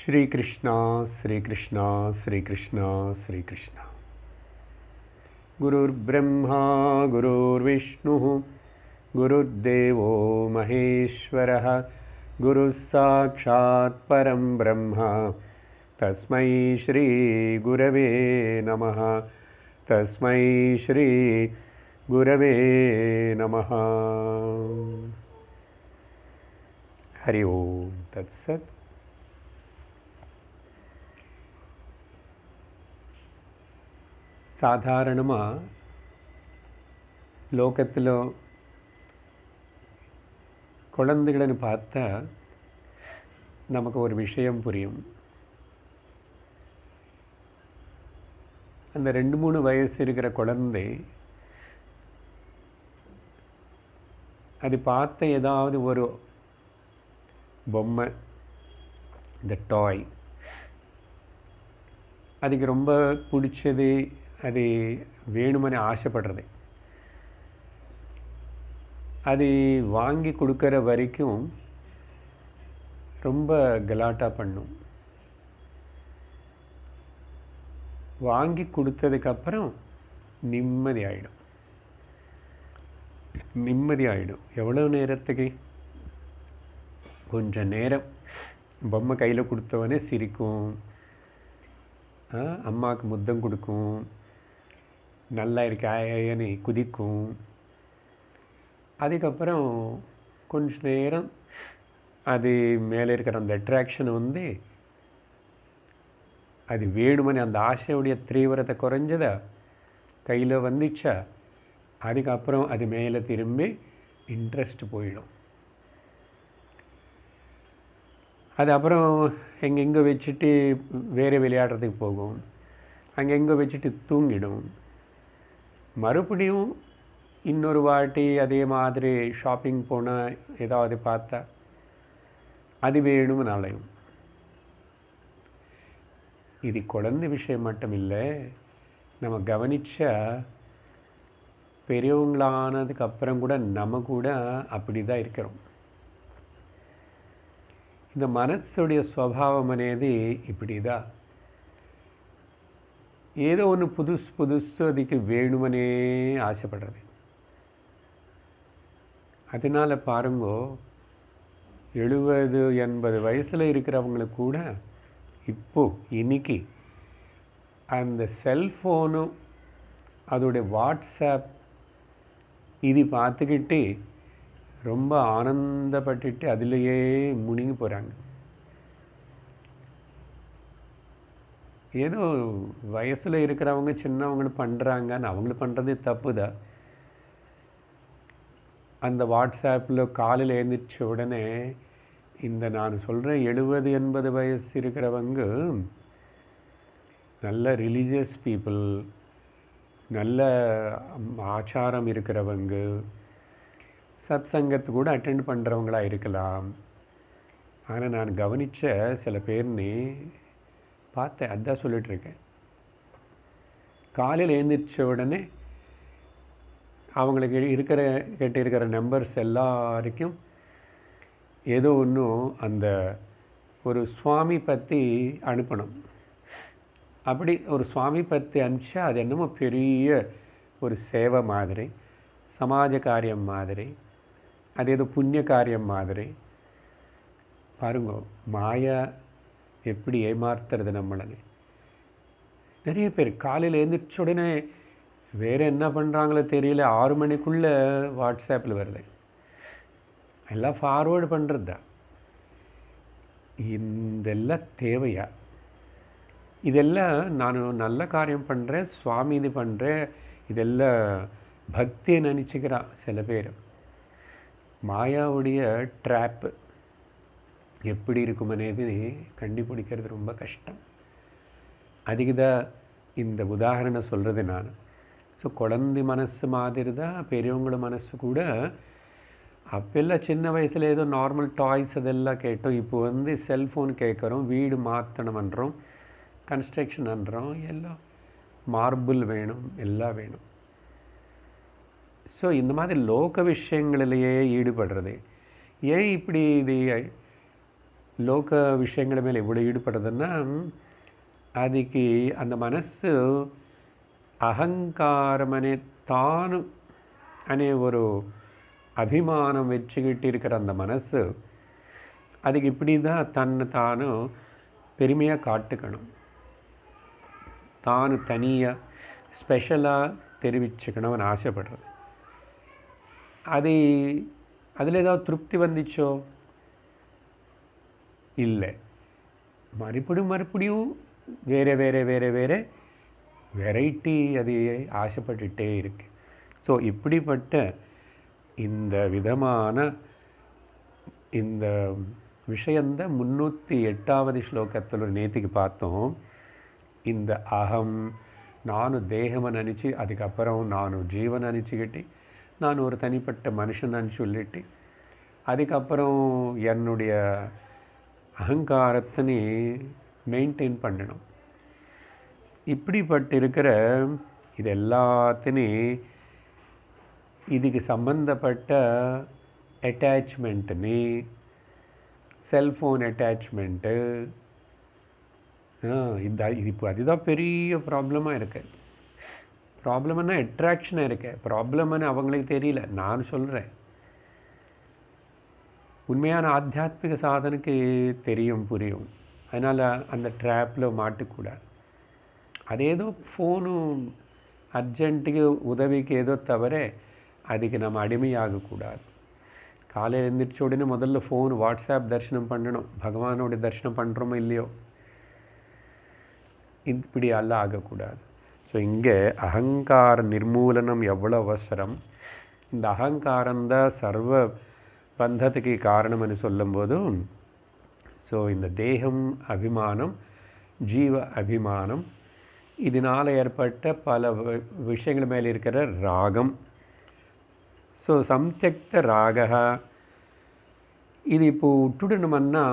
श्री कृष्णा श्री कृष्णा श्री कृष्णा श्री कृष्णा। गुरुर्ब्रह्मा गुरुर्विष्णुः गुरुर्देवो महेश्वरः गुरुः साक्षात् परं ब्रह्म तस्मै श्री गुरवे नमः तस्मै श्री गुरवे नमः। हरि ओम तत्सत्। சாதாரணமாக லோகத்தில் குழந்தைಗಳನ್ನು பார்த்தா நமக்கு ஒரு விஷயம் புரியும். அந்த 2-3 வயசு இருக்கிற குழந்தை அது பார்த்த ஏதாவது ஒரு பொம்மை, இந்த டாய் அதுக்கு ரொம்ப பிடிச்சது, அது வேணுமனே ஆசைப்படுறது, அது வாங்கி கொடுக்குற வரைக்கும் ரொம்ப கலாட்டா பண்ணும். வாங்கி கொடுத்ததுக்கப்புறம் நிம்மதி ஆகிடும். எவ்வளோ நேரத்துக்கு? கொஞ்சம் நேரம் பொம்மை கையில் கொடுத்தவனே சிரிக்கும், அம்மாவுக்கு முத்தம் கொடுக்கும், நல்லா இருக்காயன்னு குதிக்கும். அதுக்கப்புறம் கொஞ்ச நேரம் அது மேலே இருக்கிற அந்த அட்ராக்ஷன் வந்து அது வேணுமனே அந்த ஆசையுடைய தீவிரத்தை குறைஞ்சதா கையில் வந்துச்சா, அதுக்கப்புறம் அது மேலே திரும்பி இன்ட்ரெஸ்ட் போயிடும். அது அப்புறம் எங்கெங்கே வச்சுட்டு வேறு விளையாடுறதுக்கு போகும், அங்கெங்கே வச்சுட்டு தூங்கிடும். மறுபடியும் இன்னொரு வாட்டி அதே மாதிரி ஷாப்பிங் போனால் ஏதாவது பார்த்தா அது வேணும்னு அலையும். இது குழந்தை விஷயம் மட்டும் இல்லை, நம்ம கவனிச்சா பெரியவங்களானதுக்கு அப்புறம் கூட நம்ம கூட அப்படி தான் இருக்கிறோம். இந்த மனசுடைய ஸ்வபாவம் అనేది இப்படி தான். ஏதோ ஒன்று புதுசு அதுக்கு வேணுமனே ஆசைப்படுறது. அதனால் பாருங்கோ, 70-80 வயசில் இருக்கிறவங்களுக்கு கூட இன்னைக்கு அந்த செல்ஃபோனும் அதோடைய வாட்ஸ்அப் இது பார்த்துக்கிட்டு ரொம்ப ஆனந்தப்பட்டுட்டு அதிலேயே முழுங்கி போகிறாங்க. ஏதோ வயசில் இருக்கிறவங்க சின்னவங்க பண்ணுறாங்கன்னு அவங்கள பண்ணுறது தப்பு தான். அந்த வாட்ஸ்அப்பில் காலையில் எழுந்திரிச்ச உடனே இந்த நான் சொல்கிறேன் 70-80 வயசு இருக்கிறவங்க நல்ல ரிலீஜியஸ் பீப்புள், நல்ல ஆச்சாரம் இருக்கிறவங்க, சத் சங்கத்து கூட அட்டெண்ட் பண்ணுறவங்களா இருக்கலாம். ஆனால் நான் கவனித்த சில பேர்னு பார்த்தேன், அதான் சொல்லிகிட்ருக்கேன். காலையில் எழுந்திரிச்ச உடனே அவங்களுக்கு இருக்கிற நம்பர்ஸ் எல்லாருக்கும் ஏதோ ஒன்றும் அந்த ஒரு சுவாமி பற்றி அனுப்பணும். அப்படி ஒரு சுவாமி பற்றி அனுப்பிச்சா அது என்னமோ பெரிய ஒரு சேவை மாதிரி, சமாஜ காரியம் மாதிரி, அது ஏதோ புண்ணிய காரியம் மாதிரி. பாருங்க மாயா எப்படி ஏமாத்துறது நம்மளை. நிறைய பேர் காலையில் எழுந்திரிச்ச உடனே வேறு என்ன பண்ணுறாங்களோ தெரியல, 6 மணிக்குள்ளே வாட்ஸ்அப்பில் வருது, எல்லாம் ஃபார்வேர்டு பண்ணுறது தான். இதெல்லாம் தேவையா? இதெல்லாம் நான் நல்ல காரியம் பண்ணுறேன், சுவாமி இது பண்ணுறேன், இதெல்லாம் பக்தியை நினச்சிக்கிறான் சில பேர். மாயாவுடைய ட்ராப்பு எப்படி இருக்குமனேது கண்டுபிடிக்கிறது ரொம்ப கஷ்டம். அதுக்கு தான் இந்த உதாரணம் சொல்கிறது நான். ஸோ குழந்தை மனசு மாதிரி தான் பெரியவங்கள மனசு கூட. அப்பெல்லாம் சின்ன வயசில் ஏதோ நார்மல் டாய்ஸ் அதெல்லாம் கேட்டோம். இப்போ வந்து செல்ஃபோன் கேட்குறோம், வீடு மாற்றணும் பண்ணுறோம், கன்ஸ்ட்ரக்ஷன் பண்ணுறோம், எல்லாம் மார்பிள் வேணும், எல்லாம் வேணும். ஸோ இந்த மாதிரி லோக விஷயங்களிலேயே ஈடுபடுறது ஏன் இப்படி இது ಲೋಕ ವಿಷಯಗಳ ಮೇಲೆ ಎವಳು ಈಡುಪಡೋದನ್ನು ಅದಕ್ಕೆ அந்த మనస్సు அகங்காரமனே தானு அனே ஒரு அபிமானம் வச்சுக்கிட்டு இருக்கிற அந்த மனசு அதுக்கு இப்படி தான் தன்னை தானும் பெருமையாக காட்டுக்கணும், தானு தனியாக ஸ்பெஷலாக தெரிவிச்சுக்கணும்னு ஆசைப்படுறது. அது அதில் ஏதாவது திருப்தி வந்துச்சோ? இல்லை. மறுபடியும் வேறு வேறு வேறு வேறு வெரைட்டி அது ஆசைப்பட்டுட்டே இருக்கு. ஸோ இப்படிப்பட்ட இந்த விதமான இந்த விஷயந்தான் 308வது ஸ்லோகத்தில் நேற்றுக்கு பார்த்தோம். இந்த அகம் ನಾನು ದೇಹವನ್ನು நினச்சி, அதுக்கப்புறம் நான் ஜீவன் நினச்சிக்கிட்டு, நான் ஒரு தனிப்பட்ட மனுஷன் சொல்லிட்டு, அதுக்கப்புறம் என்னுடைய அகங்காரத்தினை மெயின்டைன் பண்ணணும். இப்படிப்பட்டு இருக்கிற இது எல்லாத்தினையும் இதுக்கு சம்பந்தப்பட்ட அட்டாச்மெண்ட்டுன்னு, செல்ஃபோன் அட்டாச்மெண்ட்டு, இது இப்போ அதுதான் பெரிய ப்ராப்ளமாக இருக்கு. ப்ராப்ளம்னா அட்ராக்ஷனாக இருக்கு. ப்ராப்ளம்னு அவங்களுக்கு தெரியல, நான் சொல்கிறேன். உண்மையான ஆத்தியாத்மிக சாதனைக்கு தெரியும், புரியும். அதனால் அந்த ட்ராப்பில் மாட்டக்கூடாது. அதேதோ ஃபோனும் அர்ஜென்ட்டுக்கு உதவிக்கு ஏதோ தவிர அதுக்கு நம்ம அடிமையாகக்கூடாது. காலையில் எழுந்திரிச்ச உடனே முதல்ல ஃபோன், வாட்ஸ்அப் தரிசனம் பண்ணணும். பகவானோட தரிசனம் பண்ணுறோமோ இல்லையோ, இப்படி எல்லாம் ஆகக்கூடாது. ஸோ இங்கே அகங்கார நிர்மூலனம் எவ்வளோ அவசரம். இந்த அகங்காரந்தான் சர்வ பந்தத்துக்கு காரணம்னு சொல்லும்போதும், ஸோ இந்த தேகம் அபிமானம், ஜீவ அபிமானம், இதனால் ஏற்பட்ட பல விஷயங்கள் மேலே இருக்கிற ராகம். ஸோ சம்தியக்த ராக இது இப்போ விட்டுடணுமன்னா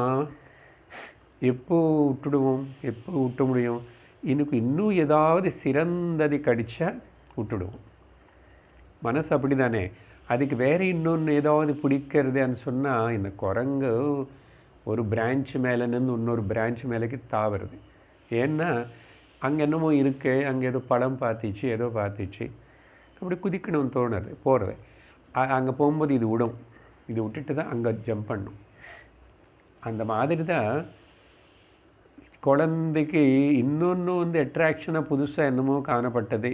எப்போ விட்டுடுவோம்? எப்போ விட்ட முடியும்? இன்னும் ஏதாவது சிறந்தது கடிச்சா விட்டுடுவோம். மனசு அப்படி தானே. அதுக்கு வேறு இன்னொன்று ஏதாவது பிடிக்கிறதுன்னு சொன்னால், இந்த குரங்கு ஒரு பிரான்ச் மேலே நின்று இன்னொரு பிரான்ச் மேலேக்கு தாவுறது. ஏன்னா அங்கே என்னமோ இருக்கு, அங்கே ஏதோ பழம் பார்த்துச்சு, ஏதோ பார்த்துச்சு, அப்படி குதிக்கணும்னு தோணுது, போகிறது. அங்கே போகும்போது இது விடும், இது விட்டுட்டு தான் அங்கே ஜம்ப் பண்ணும். அந்த மாதிரி தான் குழந்தைக்கு இன்னொன்று அட்ராக்ஷனாக புதுசாக என்னமோ காணப்பட்டது,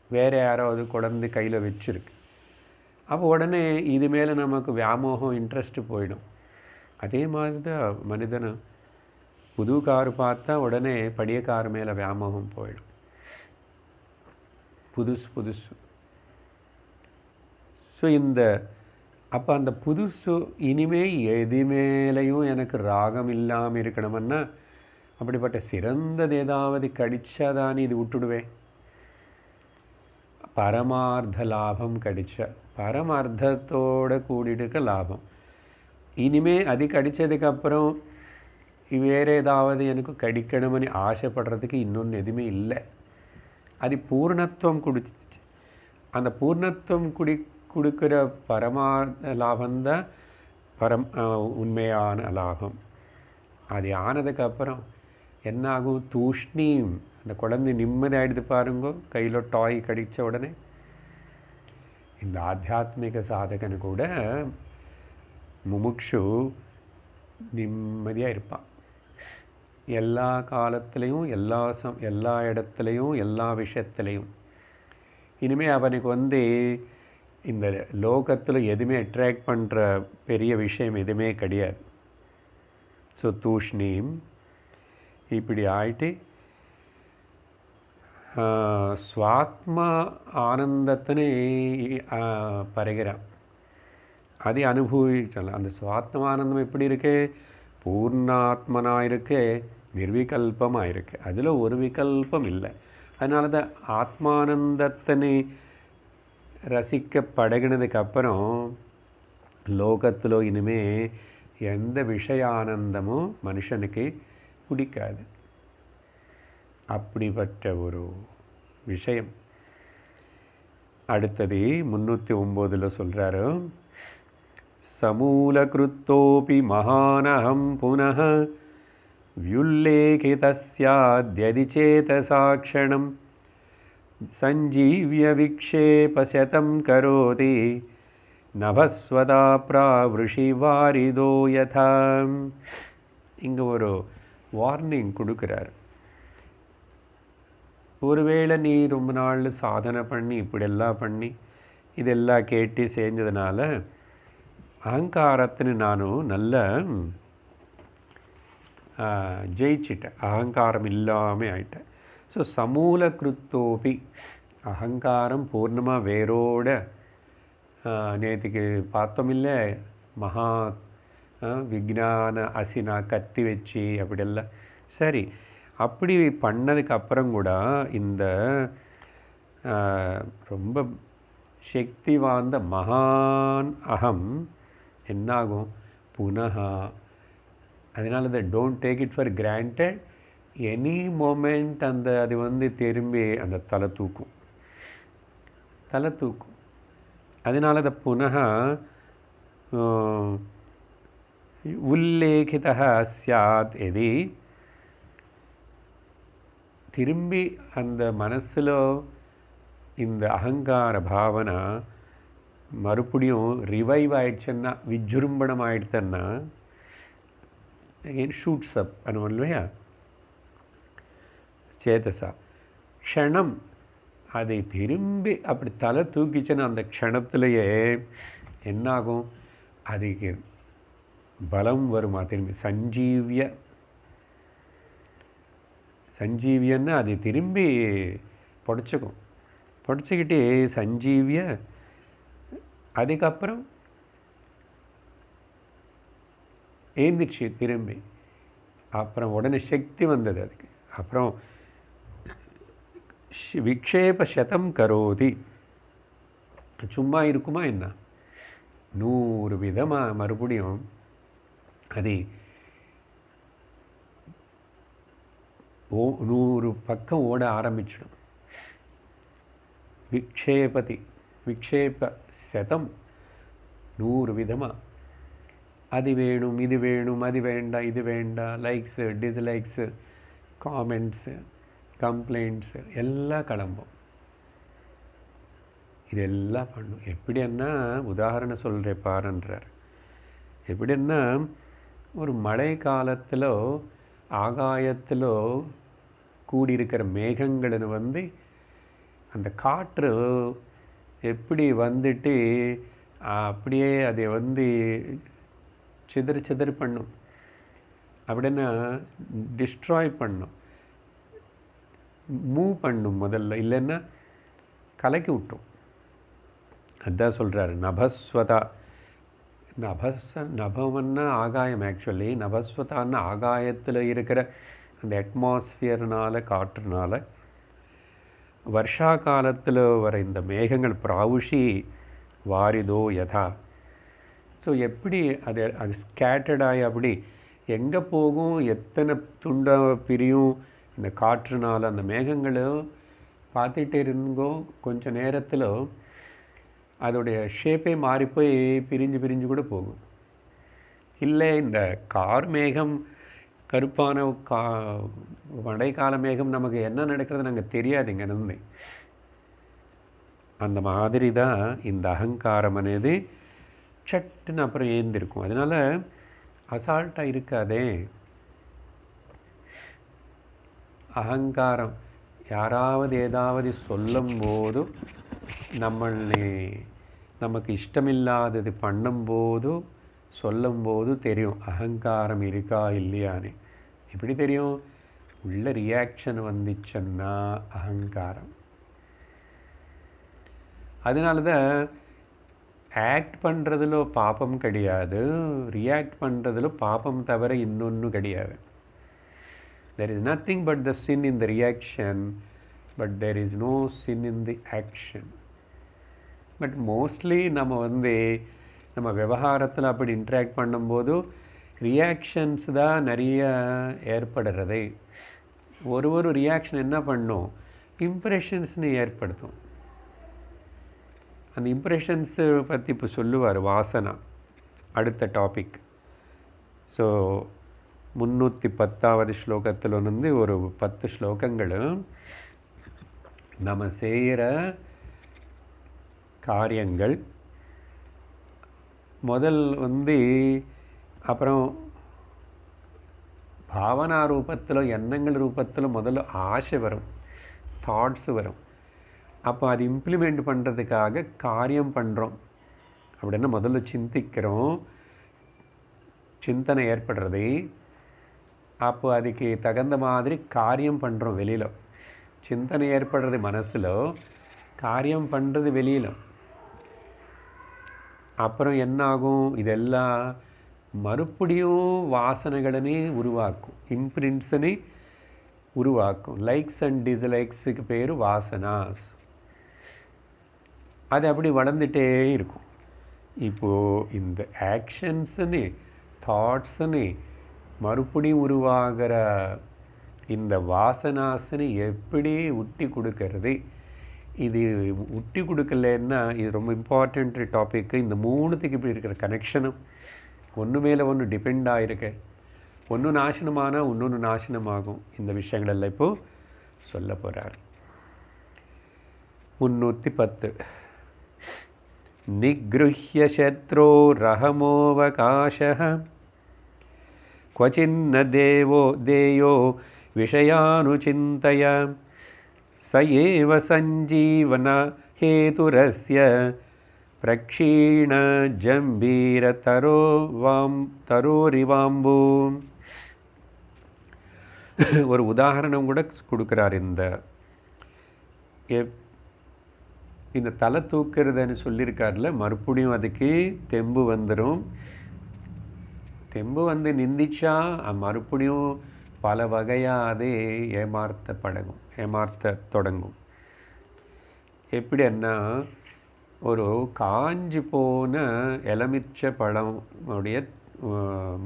வேறு யாராவது குழந்தை கையில் வச்சுருக்கு. அப்போ உடனே இது மேலே நமக்கு வியாமோகம், இன்ட்ரெஸ்ட்டு போயிடும். அதே மாதிரி தான் மனிதனை புது கார் பார்த்தா உடனே பழைய கார் மேலே வியாமோகம் போயிடும். புதுசு. ஸோ அப்போ அந்த புதுசு இனிமே எது மேலேயும் எனக்கு ராகம் இல்லாமல் இருக்கணும்னா, அப்படிப்பட்ட சிறந்தது ஏதாவது கடிச்சாதானே இது விட்டுடுவேன். பரமார்த்த லாபம் கடிச்சா, பரமார்த்தத்தோடு கூடிட்டு லாபம். இனிமே அது கடித்ததுக்கப்புறம் வேறு ஏதாவது எனக்கு கடிக்கணும்னு ஆசைப்படுறதுக்கு இன்னொன்று எதுவுமே இல்லை. அது பூர்ணத்துவம் கொடுத்துச்சு. அந்த பூர்ணத்துவம் கொடுக்குற பரமார்த்த லாபந்தான் உண்மையான லாபம். அது ஆனதுக்கப்புறம் என்ன ஆகும்? தூஷ்ணீம், அந்த குழந்தை நிம்மதியாகிடுது பாருங்கோ, கையில் டாய் கடித்த உடனே. இந்த ஆத்தியாத்மிக சாதகனு கூட முமுக்ஷு நிம்மதியாக இருப்பான். எல்லா காலத்துலேயும், எல்லா இடத்துலையும், எல்லா விஷயத்துலையும். இனிமேல் அவனுக்கு இந்த லோகத்தில் எதுவுமே அட்ராக்ட் பண்ணுற பெரிய விஷயம் எதுவுமே கிடையாது. ஸோ தூஷ்ணீம் இப்படி ஆயிட்டு ஸ்வாத்ம ஆனந்தத்தினை பருகிறான். அதை அனுபவிச்சலாம். அந்த சுவாத்மானந்தம் எப்படி இருக்கு? பூர்ணாத்மனாக இருக்கு, நிர்விகல்பமாக இருக்கு. அதில் ஒரு விகல்பம் இல்லை. அதனால தான் ஆத்மானந்தத்தினை ரசிக்க பழகினதுக்கப்புறம் லோகத்தில் இனிமே எந்த விஷயானந்தமும் மனுஷனுக்கு பிடிக்காது. அப்படிப்பட்ட ஒரு விஷயம். அடுத்தது 309 சொல்கிறாரு, समूलकृतोऽपि महानहं पुनः व्युल्लेखितस्याद्यदि चेतसाक्षणं सञ्जीव्य विक्षेपशतं करोति नभस्वदा प्रावृषि वारिदो यथा. இங்கே ஒரு வார்னிங் கொடுக்குறார். ஒருவேளை நீ ரொம்ப நாள் சாதனை பண்ணி இப்படியெல்லாம் பண்ணி இதெல்லாம் கேட்டு செஞ்சதுனால அகங்காரத்தின்னு நானும் நல்ல ஜெயிச்சிட்டேன், அகங்காரம் இல்லாமல் ஆயிட்டேன். ஸோ சமூல கிருத்தோபி, அகங்காரம் பூர்ணமாக வேரோட நேற்றுக்கு பார்த்தோமில்ல, மகா விஜான அசினா கத்தி வச்சு அப்படியெல்லாம். சரி, அப்படி பண்ணதுக்கு அப்புறம் கூட இந்த ரொம்ப சக்தி வாய்ந்த மகான் அகம் என்னாகும் புனகா. அதனால இந்த don't take it for granted. Any moment அந்த அது திரும்பி அந்த தலை தூக்கும். அதனால அந்த புனகா உல்லேகிதः ஸ்யாத் எதி, திரும்பி அந்த மனசில் இந்த அகங்கார பாவனை மறுபடியும் ரிவைவ் ஆயிடுச்சுன்னா, விஜృంభணம் ஆயிடுச்சுன்னா again shoots up அனுவல் இல்லையா சேதசா. க்ஷணம் அதை திரும்பி அப்படி தலை தூக்கிச்சுன்னா அந்த க்ஷணத்திலேயே என்னாகும், அதுக்கு பலம் வருமா திரும்பி. சஞ்சீவியன்னு அது திரும்பி பொடிச்சுக்கிட்டே சஞ்சீவிய. அதுக்கப்புறம் ஏந்திச்சு திரும்பி, அப்புறம் உடனே சக்தி வந்தது அதுக்கு. அப்புறம் விக்ஷேப சதம் கரோதி, சும்மா இருக்குமா என்ன, 100 விதமாக மறுபடியும் அது 100 பக்கம் ஓட ஆரம்பிச்சிடும். விக்ஷேப சதம் 100 விதமாக, அது வேணும் இது வேணும் அது வேண்டாம் இது வேண்டாம், லைக்ஸு டிஸ்லைக்ஸு காமெண்ட்ஸு கம்ப்ளைண்ட்ஸு எல்லாம் கிளம்பும். இதெல்லாம் பண்ணும். எப்படின்னா உதாரணம் சொல்கிறேன் பாருன்றார். எப்படின்னா ஒரு மழை காலத்தில் ஆகாயத்தில் கூடியிருக்கிற மேகங்களை அந்த காற்று எப்படி வந்துட்டு அப்படியே அதை சிதறு பண்ணும். அப்படின்னா டிஸ்ட்ராய் பண்ணும், மூவ் பண்ணும் முதல்ல, இல்லைன்னா கலக்கி விட்டோம். அதுதான் சொல்கிறாரு நபஸ்வதா. நபம்னா ஆகாயம். ஆக்சுவலி நபஸ்வதான்னா ஆகாயத்தில் இருக்கிற அந்த அட்மாஸ்பியர்னால காற்றுனால வருஷா காலத்தில் வர இந்த மேகங்கள் பிராவுஷி வாரிதோ யதா. ஸோ எப்படி அது ஸ்கேட்டர்டாகி அப்படி எங்கே போகும், எத்தனை துண்டாக பிரியும் இந்த காற்றுனால. அந்த மேகங்களும் பார்த்துட்டே இருங்கோ, கொஞ்சம் நேரத்தில் அதோடைய ஷேப்பே மாறிப்போய் பிரிஞ்சு கூட போகும். இல்லை இந்த கார் மேகம் கருப்பான மழைக்கால மேகம் நமக்கு என்ன நடக்கிறது நாங்கள் தெரியாது இங்கே இருந்து. அந்த மாதிரி தான் இந்த அகங்காரம் అనేది சட்டுன்னு அப்புறம் ஏந்திருக்கும். அதனால அசால்ட்டாக இருக்காதே. அகங்காரம் யாராவது ஏதாவது சொல்லும்போது நமக்கு இஷ்டமில்லாதது பண்ணும்போது சொல்லும்போது தெரியும் அகங்காரம் இருக்கா இல்லையான்னு. எப்படி தெரியும், உள்ள ரியாக்ஷன் வந்துச்சுன்னா அகங்காரம். அதனால தான் ஆக்ட் பண்ணுறதுல பாப்பம் கிடையாது, ரியாக்ட் பண்ணுறதுல பாப்பம் தவிர இன்னொன்று கிடையாது. There is nothing but the sin in the reaction, but there is no sin in the action. But mostly நம்ம விவகாரத்தில் அப்படி இன்ட்ராக்ட் பண்ணும்போது ரியாக்ஷன்ஸ் தான் நிறைய ஏற்படுறதே. ஒரு ரியாக்ஷன் என்ன பண்ணும், இம்ப்ரெஷன்ஸ்னு ஏற்படுத்தும். அந்த இம்ப்ரெஷன்ஸு பற்றி இப்போ சொல்லுவார் வாசனா. அடுத்த டாபிக். ஸோ 310வது ஸ்லோகத்தில் வந்து ஒரு 10 ஸ்லோகங்களும் நம்ம செய்கிற காரியங்கள் முதல் வந்து, அப்புறம் பாவனா ரூபத்தில், எண்ணங்கள் ரூபத்தில் முதல்ல ஆசை வரும், தாட்ஸ் வரும். அப்போ அது இம்ப்ளிமெண்ட் பண்ணுறதுக்காக காரியம் பண்ணுறோம் அப்படின்னா முதல்ல சிந்திக்கிறோம், சிந்தனை ஏற்படுறது. அப்போ அதுக்கு தகுந்த மாதிரி காரியம் பண்ணுறோம் வெளியில். சிந்தனை ஏற்படுறது மனசில், காரியம் பண்ணுறது வெளியில். அப்புறம் என்னாகும், இதெல்லாம் மறுபடியும் வாசனைகளனே உருவாக்கும், இம்ப்ரிண்ட்ஸனை உருவாக்கும். லைக்ஸ் அண்ட் டிஸ்லைக்ஸுக்கு பேர் வாசனாஸ். அது அப்படி வளர்ந்துட்டே இருக்கும். இப்போது இந்த ஆக்ஷன்ஸுன்னு, தாட்ஸுன்னு மறுபடியும் உருவாகிற இந்த வாசனாசனை எப்படி உட்டி கொடுக்கறது? இது உட்டி கொடுக்கலன்னா இது ரொம்ப இம்பார்ட்டண்ட் டாபிக்கு. இந்த மூணுத்துக்கு இப்படி இருக்கிற கனெக்ஷனும் ஒன்று மேலே ஒன்று டிபெண்ட் ஆகிருக்கு. ஒன்று நாசனமானால் இன்னொன்று நாசனமாகும். இந்த விஷயங்களெல்லாம் இப்போது சொல்ல போகிறார். 310 நிக்ருஹ்ய சத்ரோ ரஹமோவகாஷः क्वचिन्न देवो देयो विषयानुचिन्तय स एव सञ्जीवन हेतुरस्य प्रक्षीण जम्बीरतरो तरोरिवाम्बू. ஒரு உதாரணம் கூட கொடுக்குறார். இந்த தலை தூக்குறதுன்னு சொல்லியிருக்காருல, மறுபடியும் அதுக்கு தெம்பு வந்துடும். தெம்பு வந்து நிந்திச்சா மறுபடியும் பல வகையாக அது ஏமாற்ற தொடங்கும். எப்படின்னா, ஒரு காஞ்சி போன எலுமிச்சை பழம் உடைய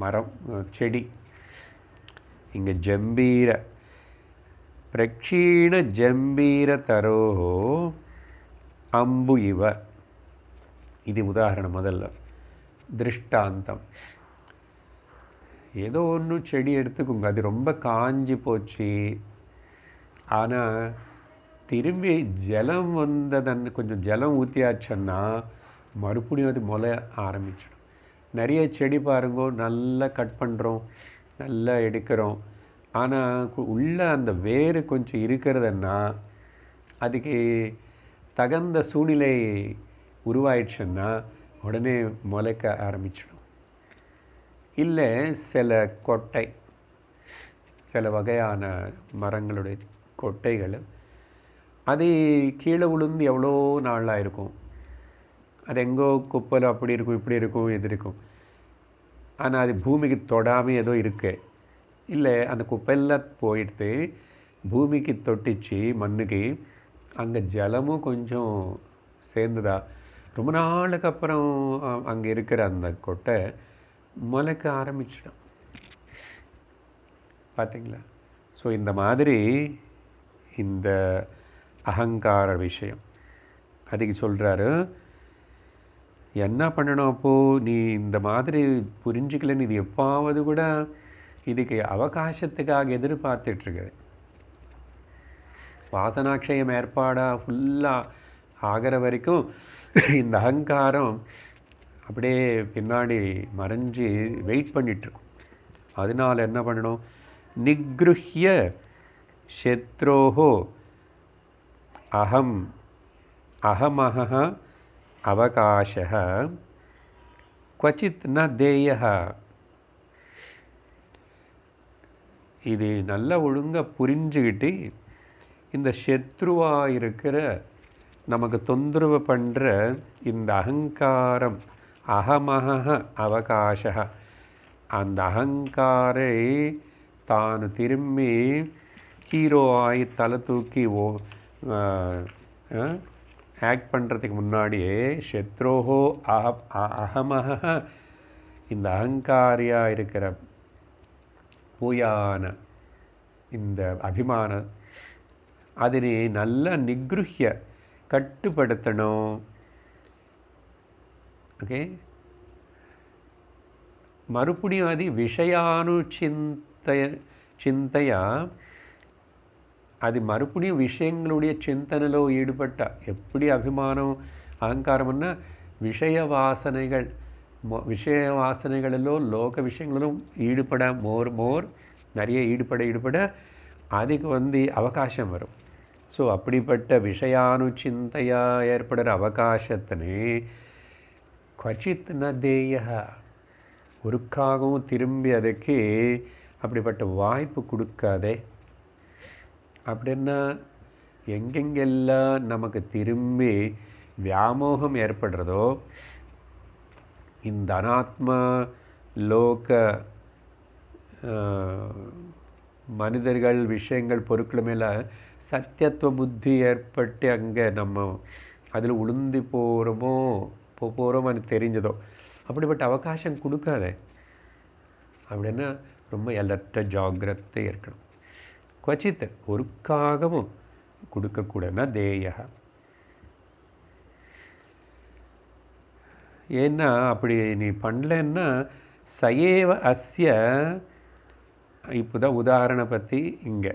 மரம், செடி, இங்கே ஜம்பீர பிரக்ஷீண ஜம்பீர தரோ அம்பு இவ. இது உதாரணம். முதல்ல திருஷ்டாந்தம். ஏதோ ஒன்று செடி எடுத்துக்கோங்க, அது ரொம்ப காஞ்சி போச்சு, ஆனால் திரும்பி ஜலம் வந்ததன்னு கொஞ்சம் ஜலம் ஊற்றியாச்சுன்னா மறுபடியும் அது முளை ஆரம்பிச்சிடும். நிறைய செடி பாருங்கோ, நல்லா கட் பண்ணுறோம், நல்லா எடுக்கிறோம், ஆனால் உள்ள அந்த வேறு கொஞ்சம் இருக்கிறதுன்னா அதுக்கு தகுந்த சூழ்நிலை உருவாயிடுச்சுன்னா உடனே முளைக்க ஆரம்பிச்சிடும். இல்லை சில கொட்டை, சில வகையான மரங்களுடைய கொட்டைகள் அது கீழே விழுந்து எவ்வளோ நாளாக இருக்கும். அது எங்கோ குப்பையில் அப்படி இருக்கும், இப்படி இருக்கும், இது இருக்கும். ஆனால் அது பூமிக்கு தொடாமல் ஏதோ இருக்கு. இல்லை, அந்த குப்பையெல்லாம் போயிடுத்து பூமிக்கு தொட்டிச்சு, மண்ணுக்கு. அங்கே ஜலமும் கொஞ்சம் சேர்ந்துதா, ரொம்ப நாளுக்கு அப்புறம் அங்கே இருக்கிற அந்த கொட்டை முளைக்க ஆரம்பிச்சிடும். பார்த்தீங்களா? ஸோ இந்த மாதிரி இந்த அகங்கார விஷயம் அதுக்கு சொல்கிறாரு. என்ன பண்ணணும் அப்போது? நீ இந்த மாதிரி புரிஞ்சுக்கலன்னு இது எப்பாவது கூட இதுக்கு அவகாசத்துக்காக எதிர்பார்த்துட்ருக்கு. வாசனாட்சயம் ஏற்பாடாக ஃபுல்லாக ஆகிற வரைக்கும் இந்த அகங்காரம் அப்படியே பின்னாடி மறைஞ்சி வெயிட் பண்ணிகிட்ருக்கும். அதனால் என்ன பண்ணணும்? நிக்ருஹ்ய சத்ரோஹோ அஹமஹ அவகாசः क्वचित् न தேயः. இது நல்லா ஒழுங்காக புரிஞ்சுக்கிட்டு இந்த சத்ருவாக இருக்கிற நமக்கு தொந்தரவு பண்ணுற இந்த அகங்காரம், அகமஹ அவகாசः, அந்த அகங்காரை தான் திரும்பி ஹீரோ ஆகி தலை தூக்கி ஆக்ட் பண்ணுறதுக்கு முன்னாடியே சத்ரோஹோ அகமஹ, இந்த அகங்காரியாக இருக்கிற பூயான இந்த அபிமான அதனை நல்லா நிக்ருஹ்ய கட்டுப்படுத்தணும். ஓகே, மறுபடியும் அது சிந்தையா அது மறுபடியும் விஷயங்களுடைய சிந்தனையிலோ ஈடுபட்டா எப்படி அபிமானம் அகங்காரம்னா விஷய வாசனைகளிலோ லோக விஷயங்களிலும் ஈடுபட மோர் நிறைய ஈடுபட அதுக்கு அவகாசம் வரும். ஸோ அப்படிப்பட்ட விஷயானுச்சிந்தையா ஏற்படுற அவகாசத்தினே குவச்சித் ந தேய, ஒருக்காகவும் திரும்பி அதுக்கு அப்படிப்பட்ட வாய்ப்பு கொடுக்காதே. அப்படின்னா எங்கெங்கெல்லாம் நமக்கு திரும்பி வியாமோகம் ஏற்படுறதோ இந்த அனாத்ம லோக மனிதர்கள் விஷயங்கள் பொருட்கள் மேலே சத்தியத்துவ புத்தி ஏற்பட்டு அங்கே நம்ம அதில் உளுந்து போகிறோம்னு தெரிஞ்சதோ அப்படிப்பட்ட அவகாசம் கொடுக்காதே. அப்படின்னா ரொம்ப எல்லற்ற ஜாகிரதை இருக்கணும். குவச்சித் ஒருக்காகவும் கொடுக்கக்கூடனா தேயா. ஏன்னா அப்படி நீ பண்ணலன்னா சயேவ அஸ்ய, இப்போதான் உதாரணம் பற்றி இங்கே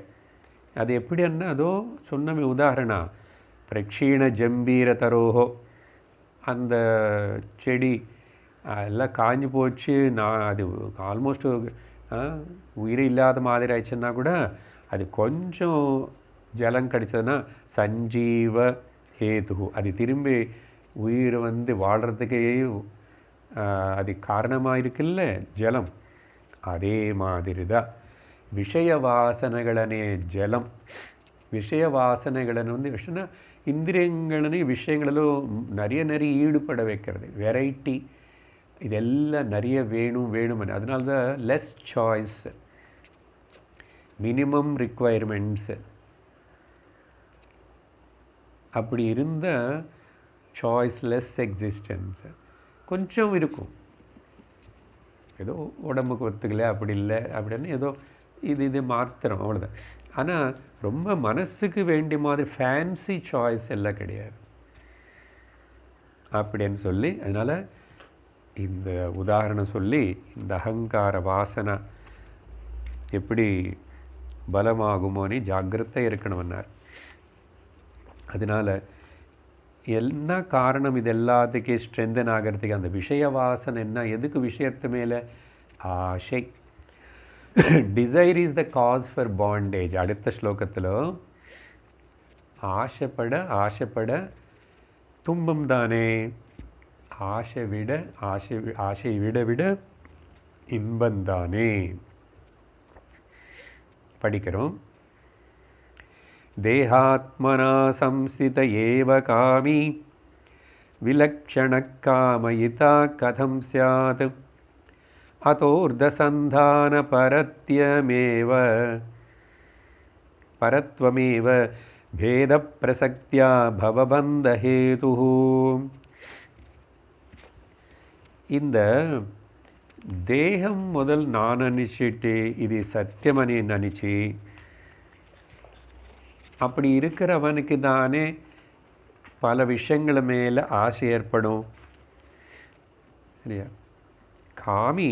அது எப்படின்னா அதோ சொன்னமே உதாரணம் பிரக்ஷீண ஜம்பீர தரோஹோ, அந்த செடி எல்லாம் காஞ்சி போச்சு, நான் அது ஆல்மோஸ்ட் உயிர் இல்லாத மாதிரி ஆயிடுச்சுன்னா கூட அது கொஞ்சம் ஜலம் கிடைச்சதுன்னா சஞ்சீவ ஹேது, அது திரும்பி உயிர் வாழ்கிறதுக்கே அது காரணமாக இருக்குல்ல ஜலம். அதே மாதிரி தான் விஷய வாசனைகளனே ஜலம். விஷய வாசனைகளன்னு விஷயம்னா இந்திரியங்களையும் விஷயங்களிலும் நிறைய ஈடுபட வைக்கிறது, வெரைட்டி, இதெல்லாம் நிறைய வேணும்னு. அதனால தான் லெஸ் சாய்ஸ், மினிமம் ரிக்குவயர்மெண்ட்ஸு. அப்படி இருந்த சாய்ஸ்லெஸ் எக்ஸிஸ்டன்ஸ் கொஞ்சம் இருக்கும். ஏதோ உடம்புக்கு ஒத்துக்கல அப்படி இல்லை அப்படின்னு ஏதோ இது மாத்திரம் அவ்வளோதான். ஆனால் ரொம்ப மனசுக்கு வேண்டிய மாதிரி ஃபேன்சி சாய்ஸ் எல்லாம் கிடையாது அப்படின்னு சொல்லி, அதனால் இந்த உதாரணம் சொல்லி இந்த அகங்கார வாசனை எப்படி பலமாகுமோன்னு ஜாக்கிரதை இருக்கணும்னார். அதனால் என்ன காரணம் இது எல்லாத்துக்கும் ஸ்ட்ரென்தன் ஆகிறதுக்கு அந்த விஷய வாசனை என்ன, எதுக்கு விஷயத்து மேலே ஆசை. Desire is the cause for bondage. அடுத்த ஸ்லோகத்தில் ஆசைப்பட துன்பம் தானே, ஆசை விட இன்பந்தானே. படிக்கிறோம். தேகாத்மனா சம்ஸ்தித ஏவ காமி விலக்ஷண காமயிதா கதம் ஸ்யாத் அதோர்தசந்தான பரத்வமேவ பேத பிரசக்தியா பவபந்த ஹேது. இந்த தேகம் முதல் நான் நினச்சிட்டு இது சத்தியமனி நினச்சி அப்படி இருக்கிறவனுக்கு தானே பல விஷயங்கள மேலே ஆசை ஏற்படும். சரியா? காமி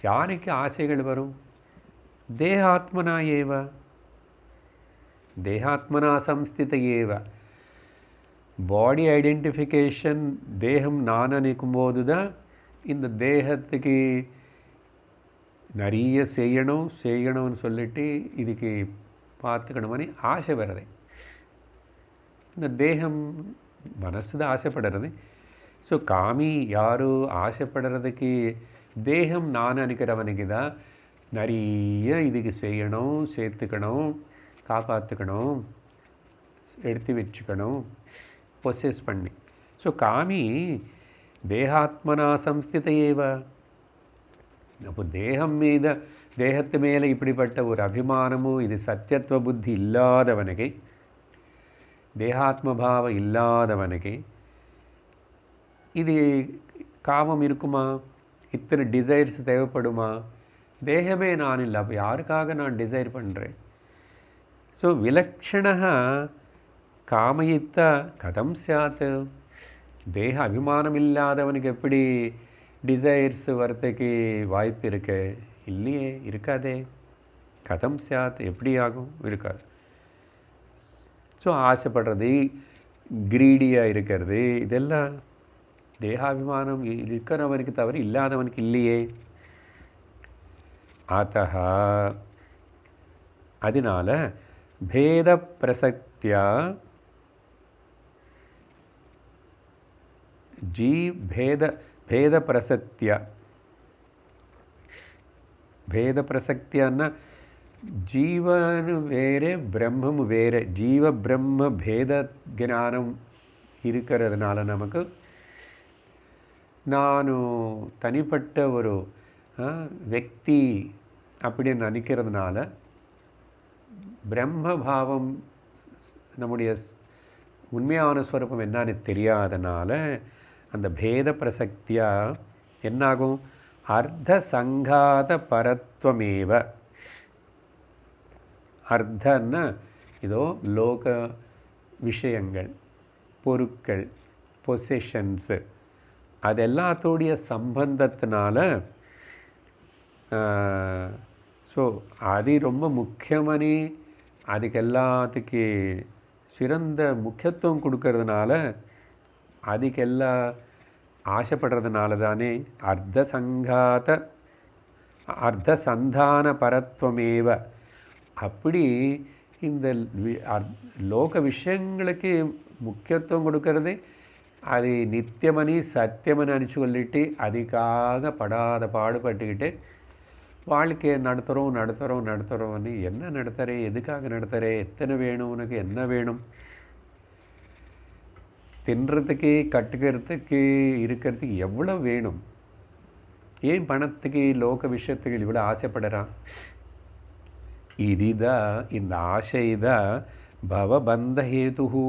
யாருக்கு ஆசைகள் வரும்? தேகாத்மனா ஏவ, தேகாத்மனா சம்ஸ்தித ஏவ. பாடி ஐடென்டிஃபிகேஷன் தேகம் நான் நினைக்கும்போது தான் இந்த தேகத்துக்கு நிறைய செய்யணும்னு சொல்லிட்டு இதுக்கு பார்த்துக்கணுமని ஆசை வருது. இந்த தேகம் மனசு தான் ஆசைப்படுறது. ஸோ காமி யாரு ஆசைப்படுறதுக்கு தேகம் நான் நினைக்கிறவனுக்கு தான் நிறைய இதுக்கு செய்யணும், சேர்த்துக்கணும், காப்பாற்றுக்கணும், எடுத்து வச்சுக்கணும், பொசஸ் பண்ணி. ஸோ காமி தேகாத்மனா சம்ஸ்தித ஏவ. அப்போ தேகத்து மேலே இப்படிப்பட்ட ஒரு அபிமானமும் இது சத்தியத்துவ புத்தி இல்லாதவனுக்கு, தேகாத்மபாவம் இல்லாதவனுக்கு இது காமம் இருக்குமா? இத்தனை டிசைர்ஸ் தேவைப்படுமா? தேகமே நான் இல்லை, அப்போ யாருக்காக நான் டிசைர் பண்ணுறேன்? ஸோ விலக்ஷண காமயித்த கதம் சாத். தேக அபிமானம் இல்லாதவனுக்கு எப்படி டிசைர்ஸ் வரத்துக்கு வாய்ப்பு இருக்கு? இல்லையே, இருக்காதே. கதம் சாத், எப்படி ஆகும்? இருக்காது. ஸோ ஆசைப்படுறது, கிரீடியாக இருக்கிறது, இதெல்லாம் தேகாபிமானம் இருக்கிறவனுக்கு தவிர இல்லாதவனுக்கு இல்லையே. அத்தः அதனால பேத பிரசக்தியா பேத பிரசக்தியா, பேத பிரசக்தியான்னா ஜீவனு வேறு பிரம்மம் வேறு, ஜீவ பிரம்ம பேத ஞானம் இருக்கிறதுனால நமக்கு நான் தனிப்பட்ட ஒரு व्यक्ति அப்படின்னு நினைக்கிறதுனால பிரம்மபாவம் நம்முடைய உண்மையான ஸ்வரூபம் என்னன்னு தெரியாதனால அந்த பேத பிரசக்தியா என்னாகும்? அர்த்த சங்காத பரத்வமேவ. அர்த்தன்னா இதோ லோக விஷயங்கள், பொருட்கள், பொசிஷன்ஸு, அது எல்லாத்தோடைய சம்பந்தத்தினால ஸோ அது ரொம்ப முக்கியமனி, அதுக்கு எல்லாத்துக்கு சிறந்த முக்கியத்துவம் கொடுக்கறதுனால அதுக்கெல்லாம் ஆசைப்படுறதுனால தானே அர்த்த சந்தான பரத்வமேவ. அப்படி இந்த லோக விஷயங்களுக்கு முக்கியத்துவம் கொடுக்கறது அது நித்தியமணி சத்தியமனு சொல்லிட்டு அதுக்காக படாத பாடுபட்டுக்கிட்டு வாழ்க்கையை நடத்துகிறோம்னு என்ன நடத்துகிறே, எதுக்காக நடத்துகிறே, எத்தனை வேணும், உனக்கு என்ன வேணும், தின்றதுக்கு கட்டுக்கிறதுக்கு இருக்கிறதுக்கு எவ்வளோ வேணும், ஏன் பணத்துக்கு லோக விஷயத்துக்கு இவ்வளோ ஆசைப்படுறான்? இதுதான், இந்த ஆசைதான் பவபந்த ஹேதுஹு.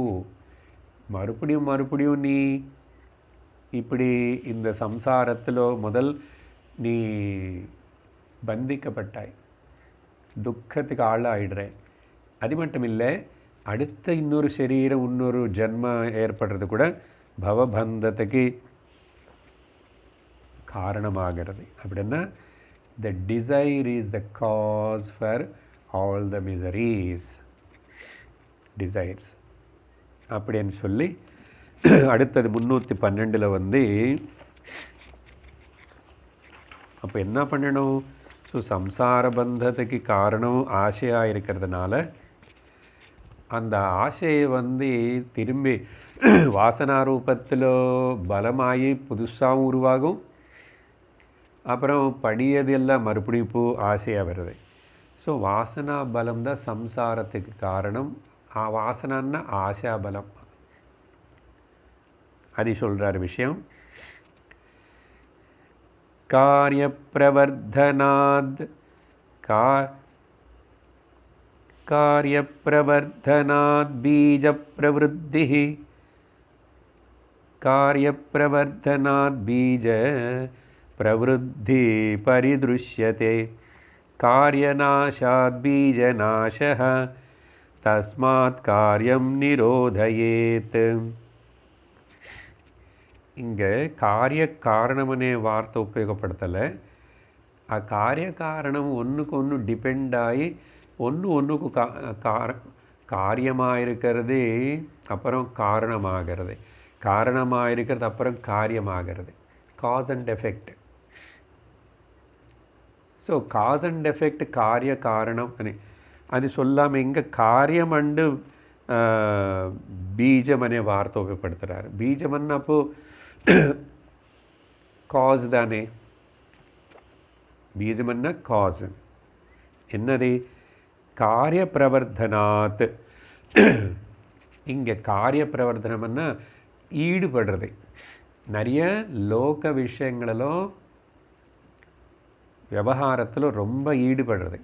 மறுபடியும் நீ இப்படி இந்த சம்சாரத்தில் முதல் நீ பந்திக்கப்பட்டாய், துக்கத்துக்கு ஆளாயிடுறேன். அது மட்டும் இல்லை, அடுத்த இன்னொரு சரீரம் இன்னொரு ஜன்மம் ஏற்படுறது கூட பவபந்தத்துக்கு காரணமாகிறது. அப்படின்னா the desire is the cause for all the miseries. desires அப்படின்னு சொல்லி அடுத்தது 312 வந்து அப்போ என்ன பண்ணணும்? ஸோ சம்சார பந்தத்துக்கு காரணம் ஆசையாக இருக்கிறதுனால அந்த ஆசையை வந்து திரும்பி வாசனா ரூபத்தில் பலமாகி புதுசாகவும் உருவாகும். அப்புறம் படியதெல்லாம் மறுபடியும் இப்போ ஆசையாக வருது. ஸோ வாசனா பலம் தான் சம்சாரத்துக்கு காரணம். வாசனான்னா ஆசா பலம். அது சொல்கிறார் விஷயம். காரியப்பிரவர்த்தனாத் பீஜ பிரவருத்தி, காரியப்பிரவர்த்தனாத் பீஜ பிரவருத்தி பரிதுஷ்யதே, காரியநாசாத் பீஜநாசः தஸ்மாத் காரியம் நிரோதயேத். இங்கே காரிய காரணமனே வார்த்தை உபயோகப்படுத்தலை. ಆ ಕಾರ್ಯಕಾರಣವು ಒಂದಕ್ಕೊಂದು ಡಿಪೆಂಡ್ ಆಗಿ ஒன்றுக்கு காரியமாக இருக்கிறது, அப்புறம் காரணமாகிறது, காரணமாக இருக்கிறது அப்புறம் காரியமாகிறது. Cause and effect. So cause and effect காரிய காரணம் అని అది சொல்லாமல் இங்கே காரியம் அண்டு பீஜம் అనే వార్త ఉపయోగపడుతున్నారు. బీజం అన్నప్పుడు காஸ் தானே, பீஜம் என்ன காஸ். என்னது? காரிய பிரவர்த்தனாத். இங்கே காரிய பிரவர்த்தனம்னா ஈடுபடுறது. நிறைய லோக விஷயங்களிலும் விவகாரத்தில் ரொம்ப ஈடுபடுறது.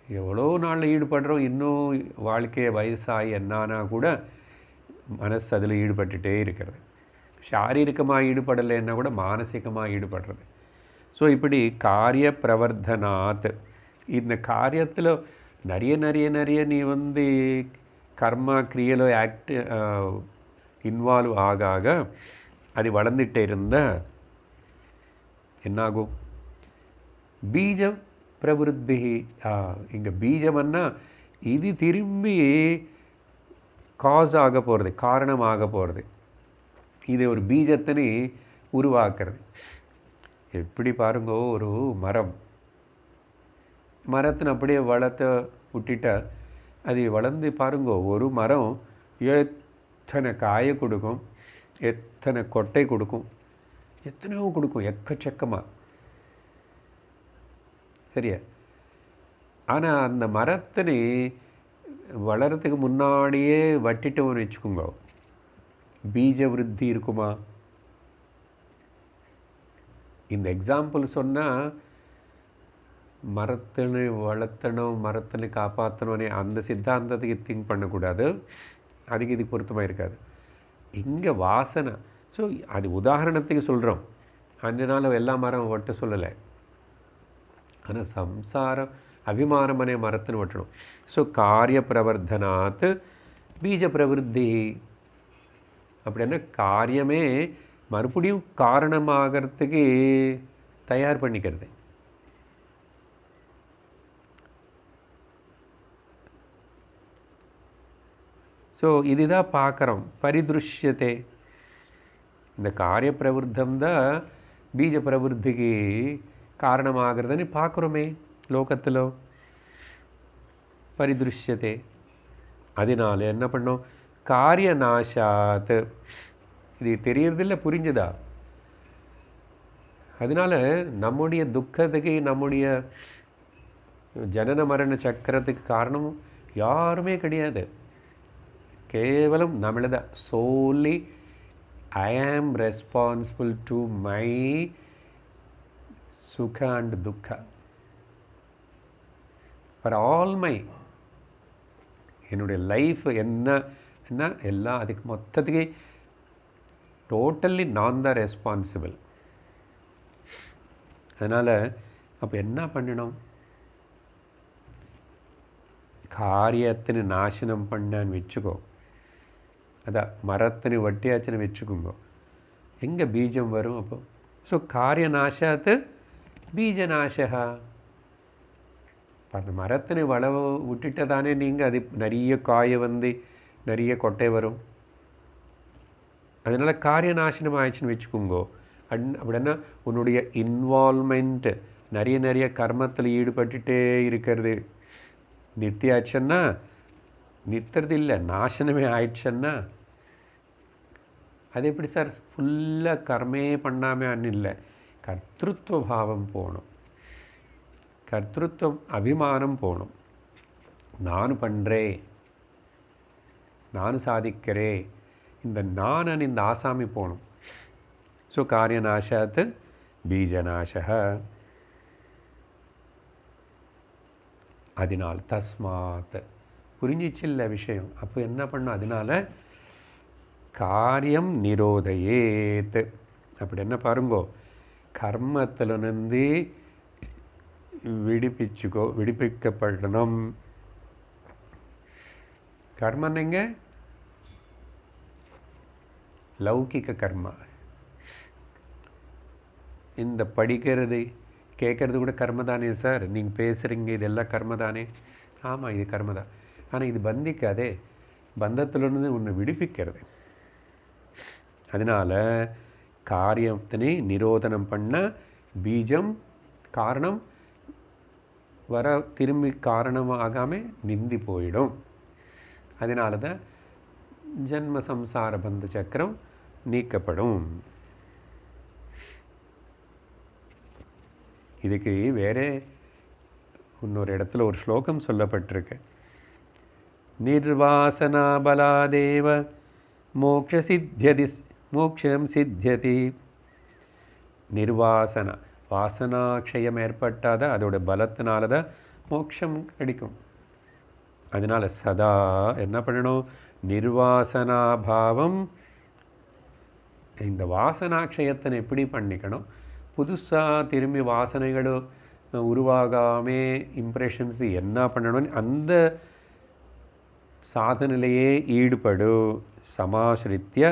எவ்வளோ நாளில் ஈடுபடுறோம், இன்னும் வாழ்க்கையை வயசாகி என்னானா கூட மனசு அதில் ஈடுபட்டுகிட்டே இருக்கிறது. சாரீரிகமாக ஈடுபடலைன்னா கூட மானசிகமாக ஈடுபடுறது. ஸோ இப்படி காரிய பிரவர்த்தனாத். இந்த காரியத்தில் நிறைய நீ வந்து கர்மா கிரியலோ இன்வால்வ் ஆக அது வளர்ந்துட்டே இருந்தால் என்னாகும்? பீஜம் பிரவருத்தி. இங்கே பீஜம்னா இது திரும்பி காஸ் ஆக போகிறது, காரணமாக போகிறது. இது ஒரு பீஜத்தினை உருவாக்குறது. எப்படி பாருங்க, ஒரு மரத்தின் அப்படியே வளர்த்த விட்டுட்டா அது வளர்ந்து பாருங்க, ஒரு மரம் எத்தனை காயை கொடுக்கும், எத்தனை கொட்டை கொடுக்கும், எத்தனையோ கொடுக்கும், எக்கச்சக்கமாக. சரியா? ஆனால் அந்த மரத்தினை வளர்கிறதுக்கு முன்னாடியே வட்டிட்டோன்னு வச்சுக்கோங்க, பீஜ விருத்தி இருக்குமா? இந்த எக்ஸாம்பிள் சொன்னால் மரத்தினை வளர்த்தணும், மரத்தினை காப்பாற்றணும்னே அந்த சித்தாந்தத்துக்கு திங்க் பண்ணக்கூடாது. அதுக்கு இது பொருத்தமாக இருக்காது. இங்கே வாசனை. ஸோ அது உதாரணத்துக்கு சொல்கிறோம். அதனால் எல்லா மரம் ஒட்ட சொல்லலை. ஆனால் சம்சாரம் அபிமானம் அనే மரத்தின்னு ஒட்டணும். ஸோ காரிய பிரவர்த்தனாத் பீஜ பிரவருத்தி. அப்படின்னா காரியமே மறுபடியும் காரணமாகறதுக்கு தயார் பண்ணிக்கிறது. ஸோ இதுதான் பார்க்குறோம். பரிதுஷ்யத்தை, இந்த காரிய பிரவருத்தம் தான் பீஜ பிரவருத்திக்கு காரணமாகிறதுன்னு பார்க்குறோமே லோகத்தில். பரிதுஷ்யத்தை. அதனால என்ன பண்ணோம்? காரிய நாசாத். இது தெரியறதில்ல, புரிஞ்சுதா? அதனால நம்முடைய துக்கத்துக்கு, நம்முடைய ஜனன மரண சக்கரத்துக்கு காரணம் யாருமே கிடையாது, கேவலம் நம்மளதான். சோலி ஐ ஆம் ரெஸ்பான்சிபிள் டு மை சுக and Dukka. For all my, என்னுடைய லைஃப் என்ன எல்லாம் அதுக்கு மொத்தத்துக்கு டோட்டலி நான் தான் ரெஸ்பான்சிபிள். அதனால் அப்போ என்ன பண்ணணும்? காரியத்தினை நாசனம் பண்ணான்னு வச்சுக்கோ, அதான் மரத்தினை வட்டியாச்சுன்னு வச்சுக்கோங்க, எங்கே பீஜம் வரும் அப்போ? ஸோ காரிய நாசாத்து பீஜ நாசா. அந்த மரத்தினை வளவு விட்டுட்டு தானே நீங்கள் அது நிறைய காய வந்து நிறைய கொட்டை வரும். அதனால் காரிய நாசனம் ஆயிடுச்சுன்னு வச்சுக்கோங்கோ. அப்படின்னா உன்னுடைய இன்வால்மெண்ட் நிறைய கர்மத்தில் ஈடுபட்டுட்டே இருக்கிறது நிறுத்தியாச்சுன்னா, நிறுத்துறது இல்லை, நாசனமே ஆயிடுச்சுன்னா அது எப்படி சார் ஃபுல்லாக கர்மே பண்ணாமல் இல்லை, கர்த்திருவ பாவம் போகணும், கர்த்திருவம் அபிமானம் போகணும். நான் பண்ணுறேன், நான் சாதிக்கிறேன், இந்த நான் இந்த ஆசாமி போகணும். ஸோ காரியநாசாத் பீஜநாசக. அதனால் தஸ்மாத் புரிஞ்சிச்சில்ல விஷயம். அப்போ என்ன பண்ணும்? அதனால காரியம் நிரோதையேத். அப்படி என்ன பாருங்கோ, கர்மத்திலிருந்து விடுவிக்கப்படணும். கர்மம் எங்க? லௌகிக கர்மா. இந்த படிக்கிறது கேட்கறது கூட கர்ம தானே சார், நீங்கள் பேசுகிறீங்க இதெல்லாம் கர்ம தானே? ஆமாம், இது கர்ம தான். ஆனால் இது பந்திக்காதே, பந்தத்திலிருந்து உன்னை விடுவிக்கிறது. அதனால் காரியத்தினை நிரோதனம் பண்ண பீஜம் காரணம் வர திரும்பி காரணமாகாமல் நிந்தி போயிடும். அதனால தான் ஜன்ம சம்சார பந்த சக்கரம் நீக்கப்படும். இதுக்கு வேறே இன்னொரு இடத்துல ஒரு ஸ்லோகம் சொல்லப்பட்டிருக்கு. நிர்வாசனா பலாதேவ மோக்ஷம் சித்தியதி. நிர்வாசன வாசனாட்சயம் ஏற்பட்டாத அதோட பலத்தினால தான் மோட்சம் கிடைக்கும். அதனால் சதா என்ன பண்ணணும்? நிர்வாசனாபாவம். இந்த வாசனாட்சயத்தை எப்படி பண்ணிக்கணும்? புதுசாக திரும்பி வாசனைகளும் உருவாகாமே இம்ப்ரெஷன்ஸ் என்ன பண்ணணும்னு அந்த சாதனையிலேயே ஈடுபடு. சமாசிரித்திய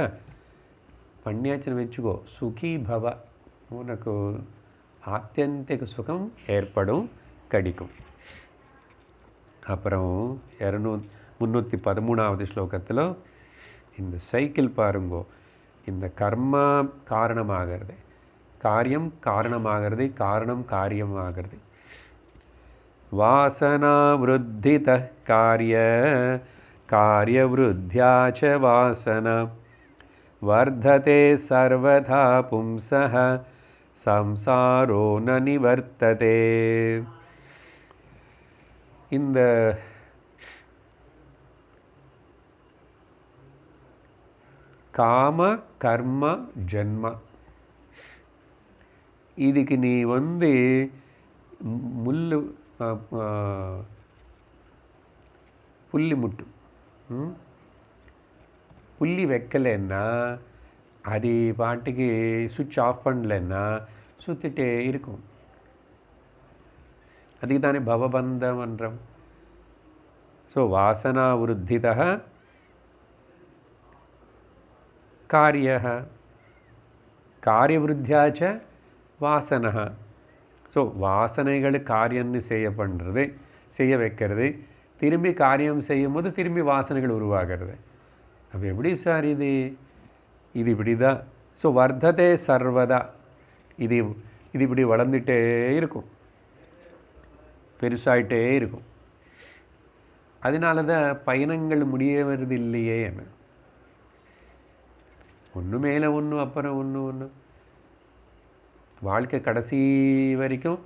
பண்ணியாச்சுன்னு வச்சுக்கோ, சுகி பவ, உனக்கு ஆத்தியந்திக சுகம் ஏற்படும், கிடைக்கும். அப்புறம் 313வது ஸ்லோகத்தில் இந்த சைக்கிள் பாருங்கோ. இந்த கர்மா காரணமாகிறது, காரியம் காரணமாகிறது, காரணம் காரியமாகிறது. வாசனா விருத்தித காரிய காரியவிருத்தியா ச வாசனா வர்ததே சர்வதா பும்சः சம்சாரோ ந நிவர்த்ததே. இந்த காம கர்ம ஜென்ம, இதுக்கு நீ முள்ளு புள்ளி முட்டு புள்ளி வைக்கலைன்னா, அது பாட்டுக்கு சுவிட்ச் ஆஃப் பண்ணலைன்னா சுற்றிட்டே இருக்கும். அதுக்கு தானே பவபந்தமன்றம். ஸோ வாசனா விருத்திதः காரியः காரியவிருத்தியா ச வாசனः. ஸோ வாசனைகள் காரியம்னு செய்ய வைக்கிறது, திரும்பி காரியம் செய்யும் போது திரும்பி வாசனைகள் உருவாகிறது. அப்போ எப்படி சார் இது இப்படி தான். ஸோ வர்த்ததே சர்வதா, இது இப்படி வளர்ந்துட்டே இருக்கும், பெருசாயிட்டே இருக்கும். அதனால தான் பயணங்கள் முடிய வருது இல்லையே. ஒன்று மேலே ஒன்று, அப்புறம் ஒன்று. வாழ்க்கை கடைசி வரைக்கும்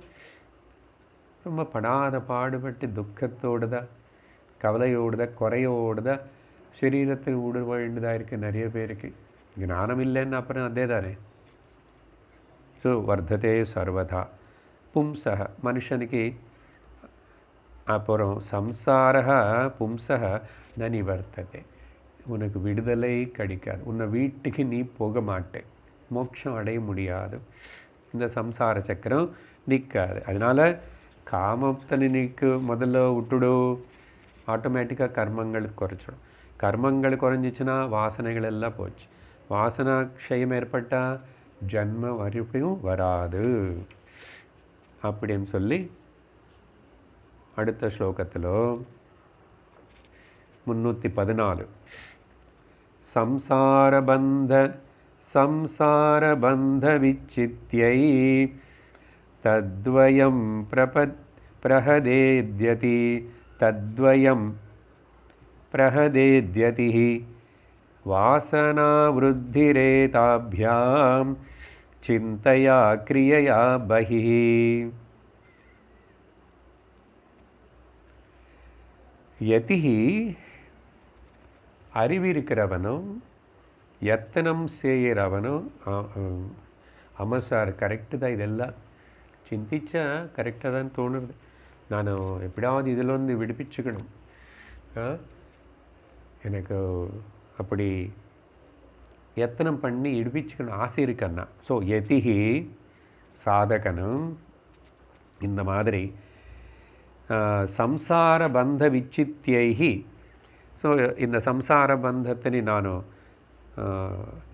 ரொம்ப படாத பாடுபட்டு துக்கத்தோடு தான், கவலையோடு தான், குறையோடு தான் சரீரத்தில் விட வேண்டியதாக இருக்குது நிறைய பேருக்கு. ஞானம் இல்லைன்னு அப்புறம் அதே தானே. ஸோ வர்த்ததே சர்வதா பும்சக, மனுஷனுக்கு அப்புறம் சம்சாரக பும்சக ந நிவர்த்ததே, உனக்கு விடுதலை கிடைக்காது, உன்னை வீட்டுக்கு நீ போக மாட்டே, மோட்சம் அடைய முடியாது, இந்த சம்சார சக்கரம் நிற்காது. அதனால் காமத்தை நீக்கு முதல்ல விட்டுடு, ஆட்டோமேட்டிக்காக கர்மங்கள் குறைச்சிடும். கர்மங்கள் குறைஞ்சிச்சுன்னா வாசனைகள் எல்லாம் போச்சு. வாசனா க்ஷயம் ஏற்பட்டால் ஜன்ம மறுபடியும் வராது அப்படின்னு சொல்லி அடுத்த ஸ்லோகத்தில் 314 சம்சாரபந்த விச்சித்யை தத்வயம் பிரஹதேத்யதி வாசனா விருத்திரேதாப்யாம் சிந்தையா கிரியையா பஹிः. யதிஹி, அறிவிருக்கிறவனும் யத்தனம் செய்கிறவனும். ஆமாம் சார், கரெக்டு தான், இதெல்லாம் சிந்திச்சா கரெக்டாக தான் தோணுது. நான் எப்படியாவது இதில் விடுவிச்சுக்கணும், எனக்கு அப்படி யத்தனம் பண்ணி விடுவிச்சுக்கணும் ஆசை இருக்கன்னா. ஸோ யதிஹி, சாதகனும் இந்த மாதிரி சம்சார பந்த விச்சித்யைஹி. ஸோ இந்த சம்சார பந்தத்தை நான்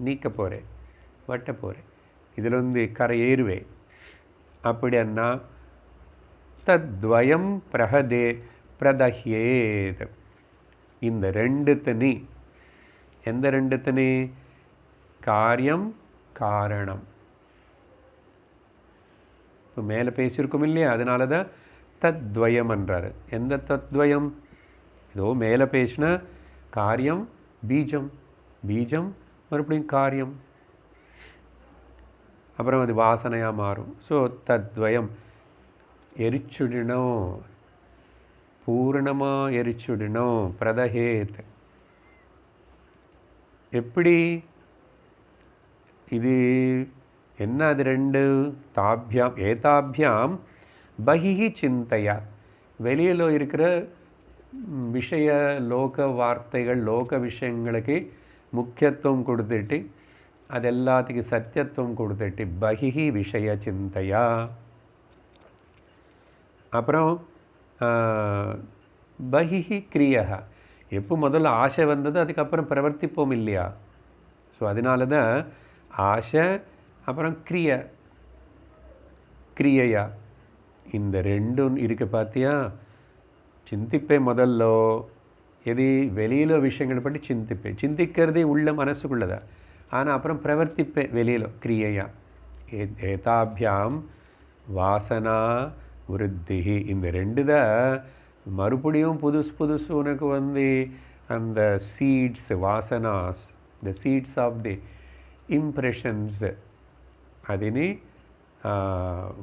நீக்க போகிறேன், வட்ட போகிறேன், இதில் கரையேறுவேன் அப்படின்னா தத்வயம் பிரதஹ்யேத். இந்த ரெண்டுத்தனி, எந்த ரெண்டுத்தனி? காரியம் காரணம். இப்போ மேலே பேசியிருக்கோம் இல்லையா, அதனால தான் தத்வயம் என்றார். எந்த தத்வயம்? இதோ மேலே பேசின காரியம் பீஜம், பீஜம் மறுபடியும் காரியம், அப்புறம் அது வாசனையாக மாறும். ஸோ தத்வயம் எரிச்சுடணும், பூர்ணமாக எரிச்சுடணும். பிரதஹேத் எப்படி? இது என்ன? அது ரெண்டு தாபியாம் ஏதாபியாம் பஹிஹி சிந்தையா, வெளியில் இருக்கிற விஷய லோக வார்த்தைகள் லோக விஷயங்களுக்கு முக்கியத்துவம் கொடுத்துட்டு அது எல்லாத்துக்கும் சத்தியத்துவம் கொடுத்துட்டு பஹிஹி விஷய சிந்தையா. அப்புறம் பஹிஹி கிரியா, எப்போ முதல்ல ஆசை வந்தது அதுக்கப்புறம் பிரவர்த்திப்போம் இல்லையா. ஸோ அதனால தான் ஆசை அப்புறம் கிரியையா இந்த ரெண்டும் இருக்கு பார்த்தியா. చింతిப்பே మొదల్లో எது வெளியில விஷயங்கள் பற்றி చింతిக்கிறதே உள்ள மனசுக்குள்ளதா. ஆனால் அப்புறம் பிரவர்த்திப்பே வெளியில கிரியையா. ஏதாபியாம் வாசனா விருத்தி இந்த ரெண்டு தான் மறுபடியும் புதுசு உனக்கு வந்து அந்த சீட்ஸ் வாசனாஸ் the seeds of the impressions அதினி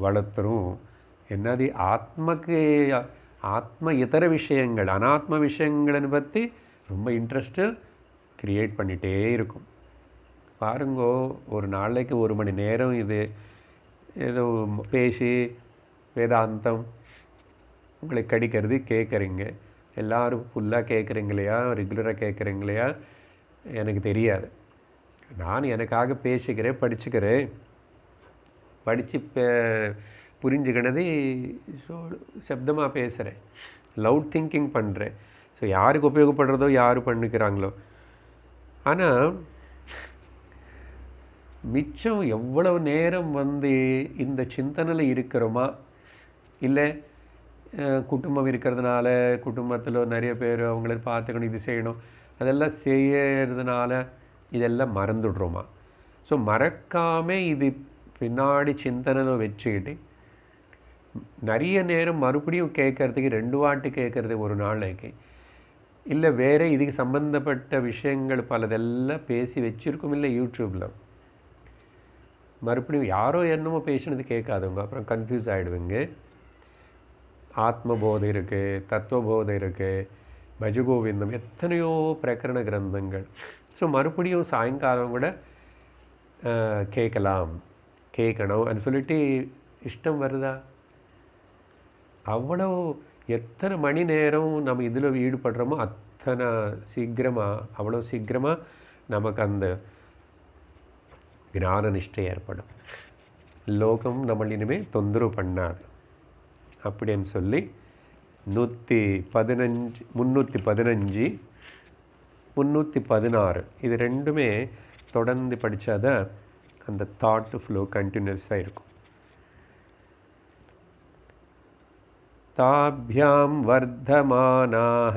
வளர்த்துரும். என்னது ஆத்ம இதர விஷயங்கள் அனாத்ம விஷயங்களை பற்றி ரொம்ப இன்ட்ரெஸ்ட்டு க்ரியேட் பண்ணிகிட்டே இருக்கும். பாருங்கோ, ஒரு நாளைக்கு 1 மணி நேரம் இது ஏதோ பேசி வேதாந்தம் உங்களை கடிக்கிறது கேட்குறீங்க. எல்லோரும் ஃபுல்லாக கேட்குறீங்களையா, ரெகுலராக கேட்குறீங்களையா எனக்கு தெரியாது. நான் எனக்காக பேசிக்கிறேன், படிச்சுக்கிறேன், படித்து புரிஞ்சுக்கினது சப்தமாக பேசுகிறேன், லவுட் திங்கிங் பண்ணுறேன். ஸோ யாருக்கு உபயோகப்படுறதோ யார் பண்ணிக்கிறாங்களோ. ஆனால் மிச்சம் எவ்வளவு நேரம் வந்து இந்த சிந்தனையில் இருக்கிறோமா, இல்லை குடும்பம் இருக்கிறதுனால குடும்பத்தில் நிறைய பேர் அவங்கள பார்த்துக்கணும், இது செய்யணும், அதெல்லாம் செய்யறதுனால இதெல்லாம் மறந்துடுறோமா. ஸோ மறக்காமல் இது பின்னாடி சிந்தனையில் வச்சுக்கிட்டு நிறைய நேரம் மறுபடியும் கேட்குறதுக்கு 2 வாட்டி கேட்குறது ஒரு நாளைக்கு, இல்லை வேறு இதுக்கு சம்பந்தப்பட்ட விஷயங்கள் பலதெல்லாம் பேசி வச்சுருக்கும். இல்லை யூடியூப்பில் மறுபடியும் யாரோ என்னமோ பேசினது கேட்காதவங்க அப்புறம் கன்ஃபியூஸ் ஆகிடுவீங்க. ஆத்மபோதை இருக்குது, தத்துவபோதை இருக்குது, பஜகோவிந்தம், எத்தனையோ பிரகரண கிரந்தங்கள். ஸோ மறுபடியும் சாயங்காலம் கூட கேட்கணும் அப்படின்னு சொல்லிட்டு இஷ்டம் வருதா? அவ்வளோ எத்தனை மணி நேரம் நம்ம இதில் ஈடுபடுறோமோ அத்தனை அவ்வளோ சீக்கிரமாக நமக்கு அந்த ஞான நிஷ்டை ஏற்படும். லோகம் நம்மள இனிமேல் தொந்தரவு பண்ணாது அப்படின்னு சொல்லி 315 316 இது ரெண்டுமே தொடர்ந்து படித்தாதான் அந்த தாட் ஃப்ளோ கண்டினியூஸாக இருக்கும். தாப்யாம் வர்தமானாஹ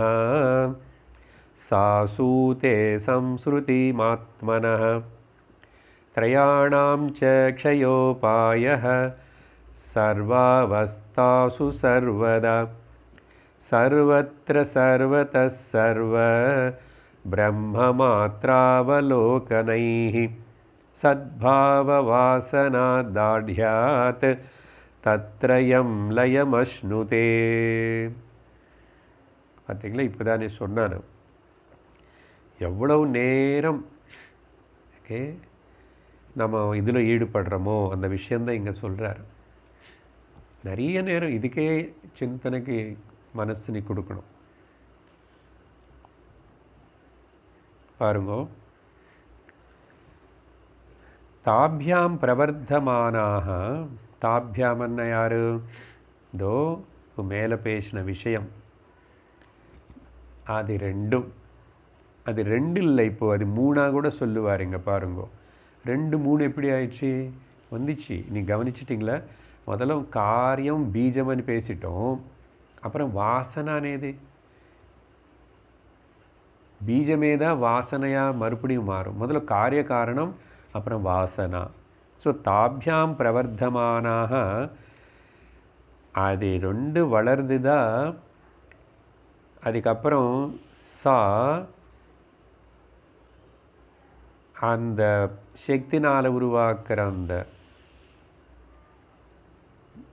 சாசூதே சம்ஸ்ருதிமாத்மனஹ த்ரயாணாம் ச க்ஷயோபாயஹ சர்வாவஸ்தாசு சர்வதா சர்வத்ர சர்வதः சர்வ பிரம்மமாத்ராவலோகனைஹி சத்பாவவாசனாதாಢ்யாத் தத்ரயம் லயமஷ்ணுதே. பார்த்தீங்களா, இப்போ தான் சொன்னான் எவ்வளவு நேரம் நம்ம இதில் ஈடுபடுறோமோ அந்த விஷயந்தான் இங்கே சொல்கிறார். நிறைய நேரம் இதுக்கே சிந்தனைக்கு மனசு நீ கொடுக்கணும். பாருங்க, தாபியாம் பிரவர்த்தமானாக, தாபியாமன்னா யாரு? இதோ மேலே பேசின விஷயம் அது ரெண்டும். அது 2 இல்லை, இப்போ அது 3ஆக கூட சொல்லுவாருங்க. பாருங்க, 2 3 எப்படி ஆயிடுச்சு வந்துச்சு. நீ கவனிச்சிட்டிங்களா? முதல்ல காரியம் பீஜம்னு பேசிட்டோம், அப்புறம் வாசனானேது பீஜமே தான் வாசனையாக மறுபடியும் மாறும். முதல்ல காரிய காரணம், அப்புறம் வாசனா. ஸோ தாபியாம் பிரவர்த்தமானாக அது 2 வளர்ந்து தான் அதுக்கப்புறம் சா அந்த சக்தினால் உருவாக்குற அந்த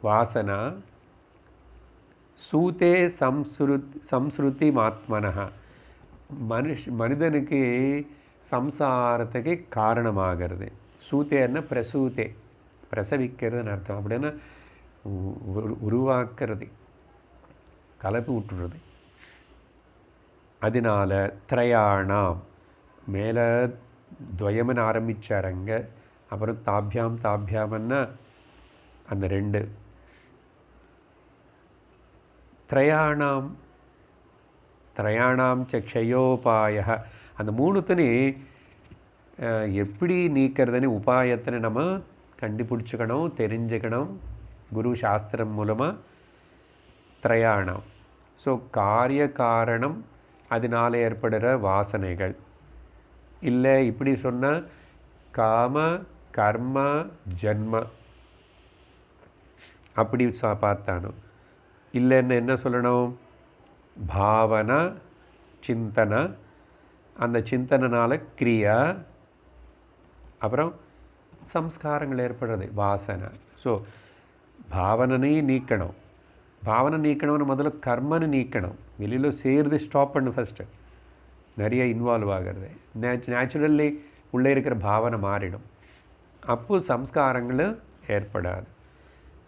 வாசனா சூதே சம்ஸ்ருதி ஆத்மனஹ மனிதனுக்கு சம்சாரத்துக்கு காரணமாகிறது. சூத்தேன்னா பிரசூதே, பிரசவிக்கிறதுன்னு அர்த்தம். அப்படின்னா உருவாக்குறது, கலப்பு விட்டுறது. அதனால திரயாணாம் மேலே துவயமன் ஆரம்பித்தாரங்க, அப்புறம் தாபியாமன்னா அந்த 2 திரயாணாம் ச க்ஷயோபாய. அந்த 3 தனி எப்படி நீக்கிறதுன்னு உபாயத்தை நம்ம கண்டுபிடிச்சிக்கணும், தெரிஞ்சுக்கணும். குரு சாஸ்திரம் மூலமாக திரையாணம். ஸோ காரிய காரணம், அதனால் ஏற்படுற வாசனைகள். இல்லை இப்படி சொன்னால் காம கர்ம ஜன்ம அப்படி பார்த்தானோ. இல்லைன்னு என்ன சொல்லணும்? பாவனா சிந்தனை, அந்த சிந்தனைனால கிரியா, அப்புறம் சம்ஸ்காரங்கள் ஏற்படுறது வாசனை. ஸோ பாவனையும் நீக்கணும். பாவனை நீக்கணும்னு முதல்ல கர்மனை நீக்கணும். வெளியில் சேர்ந்து ஸ்டாப் பண்ணு ஃபஸ்ட்டு. நிறைய இன்வால்வ் ஆகிறது. நேச்சுரல்லி உள்ளே இருக்கிற பாவனை மாறிடும். அப்போது சம்ஸ்காரங்களும் ஏற்படாது.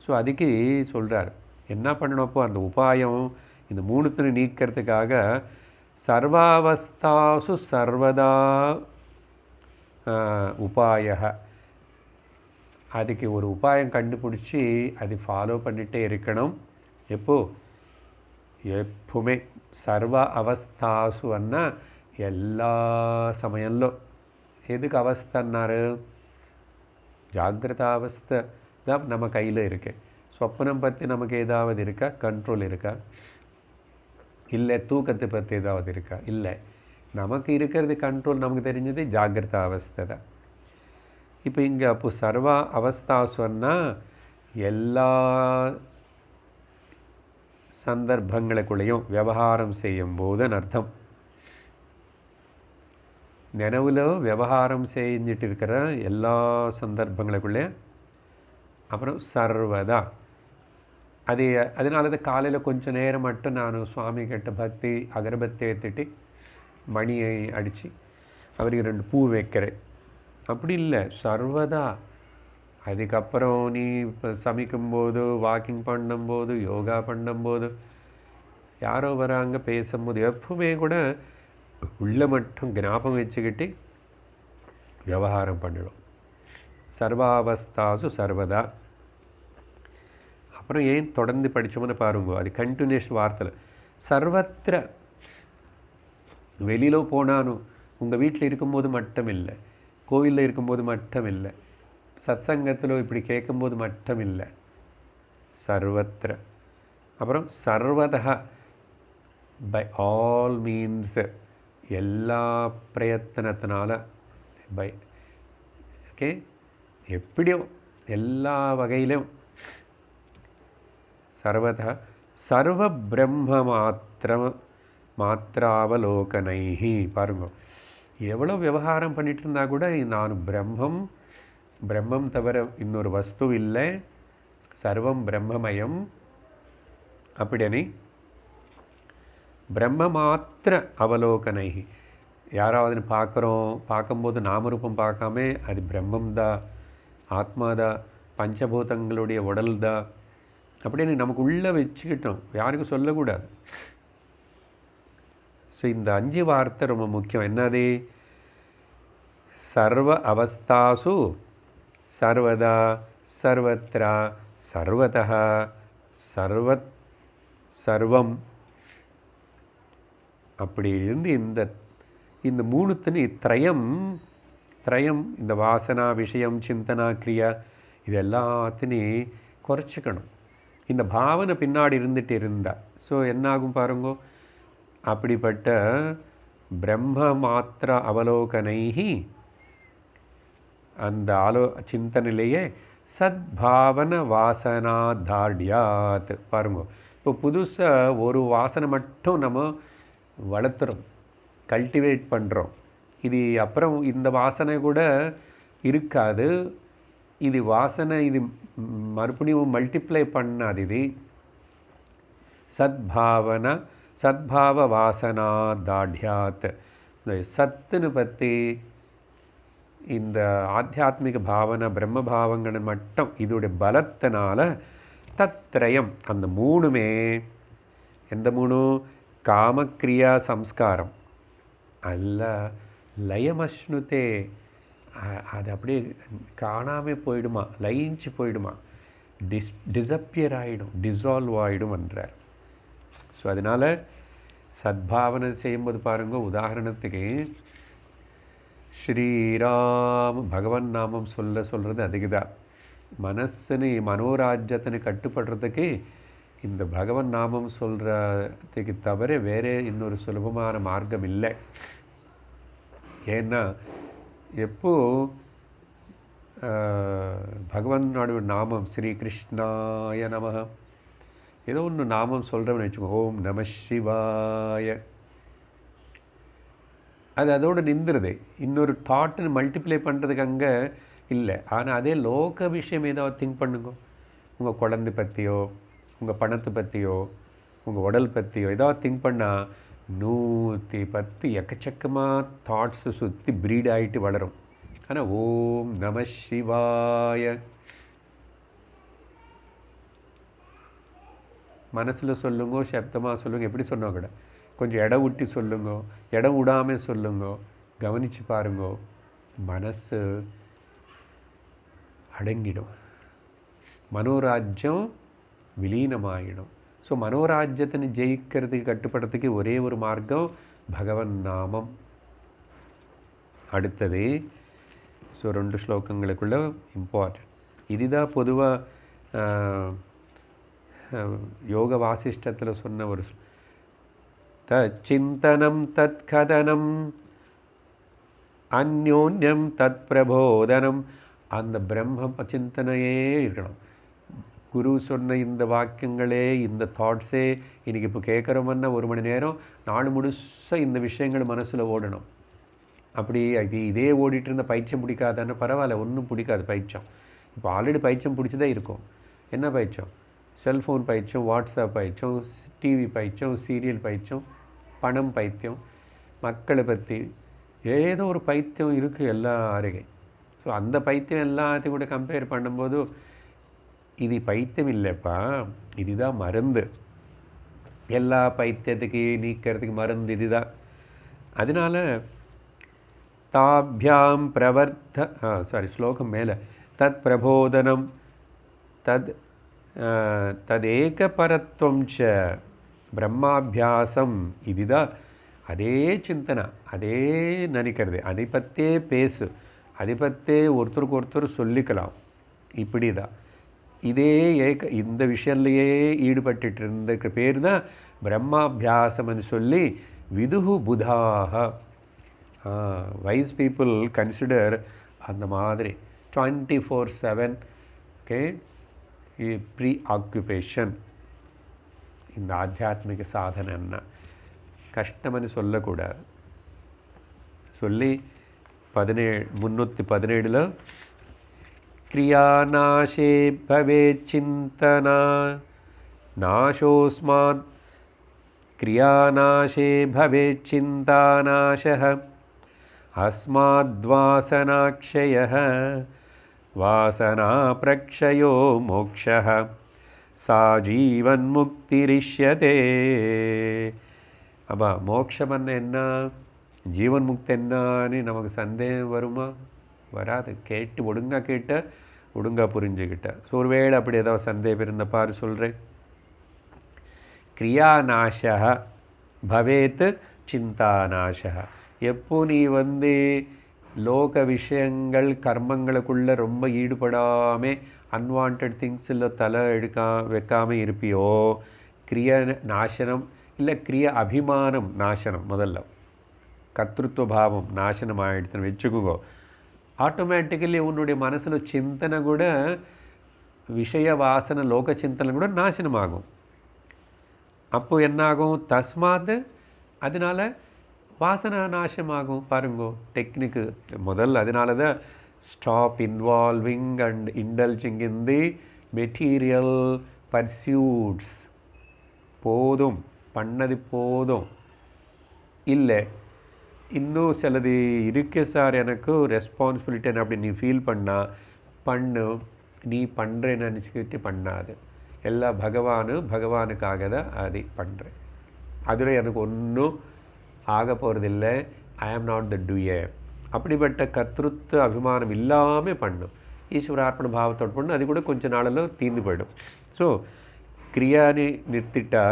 ஸோ அதுக்கு சொல்கிறார் என்ன பண்ணணும். அப்போ அந்த உபாயம் இந்த மூணுத்தையும் நீக்கிறதுக்காக சர்வாவஸ்தாசு சர்வதா உபாய, அதுக்கு ஒரு உபாயம் கண்டுபிடிச்சி அது ஃபாலோ பண்ணிகிட்டே இருக்கணும். எப்பவுமே சர்வ அவஸ்தாசு அண்ணா எல்லா சமயம்లో. எதுக்கு அவஸ்தன்னாரு? ஜாகிரத அவஸ்தை தான் நம்ம கையில் இருக்குது. சொப்பனம் பற்றி நமக்கு ஏதாவது இருக்கா? கண்ட்ரோல் இருக்கா? இல்லை. தூக்கத்தை பற்றி ஏதாவது இருக்கா? இல்லை. நமக்கு இருக்கிறது கண்ட்ரோல் நமக்கு தெரிஞ்சது ஜாகிரத அவஸ்தை தான். இப்போ இங்கே அப்போ சர்வ அவஸ்தா சொன்னால் எல்லா சந்தர்ப்பங்களுக்குள்ளேயும் விவகாரம் செய்யும்போதுன்னு அர்த்தம். நினைவில் விவகாரம் செஞ்சிட்டு இருக்கிற எல்லா சந்தர்ப்பங்களுக்குள்ளே. அப்புறம் சர்வதா, அதனால தான் காலையில் கொஞ்சம் நேரம் மட்டும் நான் சுவாமி கிட்ட பக்தி அகரபத்தி ஏற்றிட்டு மணியை அடித்து அவருக்கு 2 பூ வைக்கிறேன். அப்படி இல்லை, சர்வதா. அதுக்கப்புறம் நீ இப்போ சமைக்கும்போது, வாக்கிங் பண்ணும்போது, யோகா பண்ணும்போது, யாரோ வராங்க பேசும்போது, எப்பவுமே கூட உள்ள மட்டும் ஞாபகம் வச்சுக்கிட்டு விவகாரம் பண்ணிடும். சர்வாவஸ்தாசு சர்வதா. அப்புறம் ஏன் தொடர்ந்து படித்தோம்னு பாருங்க, அது கண்டினியூஸ் வார்த்தையில். சர்வத்திர, வெளியில் போனாலும் உங்கள் வீட்டில் இருக்கும்போது மட்டும் இல்லை, கோவிலில் இருக்கும்போது மட்டும் இல்லை, சத்சங்கத்தில் இப்படி கேட்கும்போது மட்டும் இல்லை, சர்வத்திர. அப்புறம் சர்வதா, பை ஆல் மீன்ஸ், எல்லா பிரயத்தனத்தினால, பை ஓகே, எப்படியும் எல்லா வகையிலும். சர்வதா சர்வ பிரம்ம மாத்திராவலோகனைஹி. பாருங்க, எவ்வளோ விவகாரம் பண்ணிட்டு இருந்தால் கூட நான் பிரம்மம் தவிர இன்னொரு வஸ்து இல்லை, சர்வம் பிரம்மமயம் அப்படின்னு பிரம்ம மாத்திர அவலோகனைஹி. யாராவது பார்க்கும்போது நாமரூபம் பார்க்காம அது பிரம்மம்தான், ஆத்மாதான், பஞ்சபூதங்களுடைய உடல் தான் அப்படின்னு நமக்கு உள்ளே வச்சுக்கிட்டோம், யாருக்கும் சொல்லக்கூடாது. ஸோ இந்த 5 வார்த்தை ரொம்ப முக்கியம். என்னது? சர்வ அவஸ்தாசு சர்வதா சர்வத்ரா சர்வதா சர்வம். அப்படி இருந்து இந்த மூணுத்துன்னு திரயம், இந்த வாசனா, விஷயம், சிந்தனா, கிரியா, இது எல்லாத்தையும் குறைச்சிக்கணும். இந்த பாவனை பின்னாடி இருந்துட்டு இருந்தா ஸோ என்னாகும் பாருங்க. அப்படிப்பட்ட பிரம்ம மாத்திர அவலோகனைஹி, அந்த சிந்தனையிலேயே சத்பாவன வாசனா தார்டியாத். பாருங்க, இப்போ புதுசாக ஒரு வாசனை மட்டும் நம்ம வளர்த்துறோம், கல்டிவேட் பண்ணுறோம். இது அப்புறம் இந்த வாசனை கூட இருக்காது. இது வாசனை, இது மறுபடியும் மல்டிப்ளை பண்ணாது. இது சத்பாவ வாசனா தாட்யாத். சத்துன்னு பற்றி இந்த ஆத்தியாத்மிக பாவனை, பிரம்ம பாவங்கள் மட்டும் இதோடைய பலத்தினால தத்ரயம், அந்த மூணுமே, எந்த மூணு? காமக்ரியா சம்ஸ்காரம் அல்ல, லயமஷ்ணுதே, அது அப்படியே காணாமல் போயிடுமா, லயிச்சு போயிடுமா, டிஸப்பியர் ஆகிடும், டிசால்வ் ஆகிடும் என்றார். ஸோ அதனால் சத்பாவனை செய்யும்போது பாருங்க, உதாரணத்துக்கு ஸ்ரீராம் பகவன் நாமம் சொல்கிறது அதுக்கு தான். மனசுன்னு மனோராஜ்யத்தினை கட்டுப்படுறதுக்கு இந்த பகவன் நாமம் சொல்கிறதுக்கு தவிர வேறு இன்னொரு சுலபமான மார்க்கம் இல்லை. ஏன்னா எப்போ பகவனோட நாமம் ஸ்ரீகிருஷ்ணாய நம ஏதோ ஒன்று நாமம் சொல்கிறவன்னு வச்சுக்கோ, ஓம் நம சிவாய, அது அதோடு நின்றுது. இன்னொரு தாட்டுன்னு மல்டிப்ளை பண்ணுறதுக்கு அங்கே இல்லை. ஆனால் அதே லோக விஷயம் ஏதாவது திங்க் பண்ணுங்க. உங்கள் குழந்தை பற்றியோ, உங்கள் பணத்தை பற்றியோ, உங்கள் உடல் பற்றியோ ஏதாவது திங்க் பண்ணால் 110 எக்கச்சக்கமாக தாட்ஸு சுற்றி ப்ரீட் ஆகிட்டு வளரும். ஆனால் ஓம் நம சிவாய மனசில் சொல்லுங்க, சப்தமாக சொல்லுங்க, எப்படி சொன்னால் கூட கொஞ்சம் இடம் விட்டு சொல்லுங்க, இடம் விடாமல் சொல்லுங்க, கவனித்து பாருங்க, மனசு அடங்கிடும், மனோராஜ்யம் விலீனமாகிடும். ஸோ மனோராஜ்யத்தினை ஜெயிக்கிறதுக்கு கட்டுப்படுறதுக்கு ஒரே ஒரு மார்க்கம் பகவன் நாமம். அடுத்தது ஸோ 2 ஸ்லோகங்களுக்குள்ள இம்பார்ட்டன்ட் இதுதான். பொதுவாக யோக வாசிஷ்டத்தில் சொன்ன ஒரு தச்சிந்தனம் தத் கதனம் அந்யோன்யம் தத் பிரபோதனம். அந்த பிரம்ம சிந்தனையே இருக்கணும். குரு சொன்ன இந்த வாக்கியங்களே, இந்த தாட்ஸே இன்றைக்கி இப்போ கேட்குறோம்னா 1 மணி நேரம் 4 முழுசாக இந்த விஷயங்கள் மனசில் ஓடணும். அப்படி இதே ஓடிட்டு இருந்த பைத்தியம் பிடிக்காதான்னு பரவாயில்ல, ஒன்றும் பிடிக்காது பைத்தியம். இப்போ ஆல்ரெடி பைத்தியம் பிடிச்சதே இருக்கும். என்ன பைத்தியம்? செல்ஃபோன் பைத்தியம், வாட்ஸ்அப் பைத்தியம், டிவி பைத்தியம், சீரியல் பைத்தியம், பணம் பைத்தியம், மக்களை பற்றி ஏதோ ஒரு பைத்தியம் இருக்குது எல்லா அருகே. ஸோ அந்த பைத்தியம் எல்லாத்தையும் கூட கம்பேர் பண்ணும்போது இது பைத்தியம் இல்லைப்பா, இதுதான் மருந்து. எல்லா பைத்தியத்துக்கு நீக்கிறதுக்கு மருந்து இதுதான். அதனால தாபியாம் பிரவர்த்த ஸ்லோகம் மேலே தத் பிரபோதனம் ததேக பரத்வம் ச பிரம்மாபியாசம். இதுதான் அதே சிந்தனை, அதே நினைக்கிறது, அதை பற்றே பேசு, அதை பற்றே ஒருத்தருக்கு ஒருத்தர் சொல்லிக்கலாம். இப்படி தான் இதே இந்த விஷயத்துலையே ஈடுபட்டு இருந்த பேர் தான் பிரம்மாபியாசம்னு சொல்லி விதுகு புதாக வைஸ் பீப்புள் கன்சிடர் அந்த மாதிரி 24/7 ஓகே ப்ரீ ஆக்குபேஷன். இந்த ஆத்தியாத்மிக சாதனைன்னா கஷ்டம்னு சொல்லக்கூடாது. சொல்லி 317 क्रियानाशे भवेत् चिंतना नाशोस्मात् क्रियानाशे भवेत् चिन्तानाशः अस्माद्वासनाक्षयः वासनाप्रक्षयो मोक्षः सा जीवन्मुक्तिरिष्यते. அப்போ மோட்சம் என்ன, ஜீவன் முக்தி என்னன்னு நமக்கு சந்தேகம் வருமா? வராது. கேட்டு ஒழுங்காக கேட்ட ஒழுங்காக புரிஞ்சுக்கிட்ட. ஸோ ஒருவேளை அப்படி ஏதாவது சந்தேகம் இருந்த பாரு சொல்கிறேன். கிரியாநாசா பவேத் சிந்தாநாசா. எப்போ நீ லோக விஷயங்கள் கர்மங்களுக்குள்ளே ரொம்ப ஈடுபடாமல் அன்வான்ட் திங்ஸில் தலை வைக்காமல் இருப்பியோ, கிரியா நாசனம் இல்லை கிரியா அபிமானம் நாசனம். முதல்ல கர்த்திருவ பாவம் நாசனம் ஆகிடுதுன்னு வச்சுக்கோ. ஆட்டோமேட்டிக்கலி உன்னுடைய மனசில் சிந்தனை கூட விஷய வாசனை லோக சிந்தனை கூட நாசனமாகும். அப்போ என்னாகும்? தஸ்மாத் அதனால வாசனை நாசமாகும். பாருங்கோ டெக்னிக்கு முதல்ல. அதனால தான் stop involving and indulging in the material pursuits. போதும், பண்ணது போதும். இல்லை இன்னும் சிலது இருக்கு சார், எனக்கு ரெஸ்பான்சிபிலிட்டி அப்படி நீ ஃபீல் பண்ணால் பண்ணு. நீ பண்ணுறேன்னு நினச்சிக்கிட்டு பண்ணாது. எல்லாம் பகவானுக்காக தான் அதை பண்ணுறேன். அதில் எனக்கு ஒன்றும் ஆக போகிறதில்லை. ஐ ஆம் நாட் த டூயர். அப்படிப்பட்ட கர்த்திருவ அபிமானம் இல்லாமல் பண்ணும். ஈஸ்வரார்ப்பண பாவத்தோடு பண்ணு. அது கூட கொஞ்ச நாளில் தீர்ந்து போயிடும். ஸோ கிரியானி நிறுத்திட்டா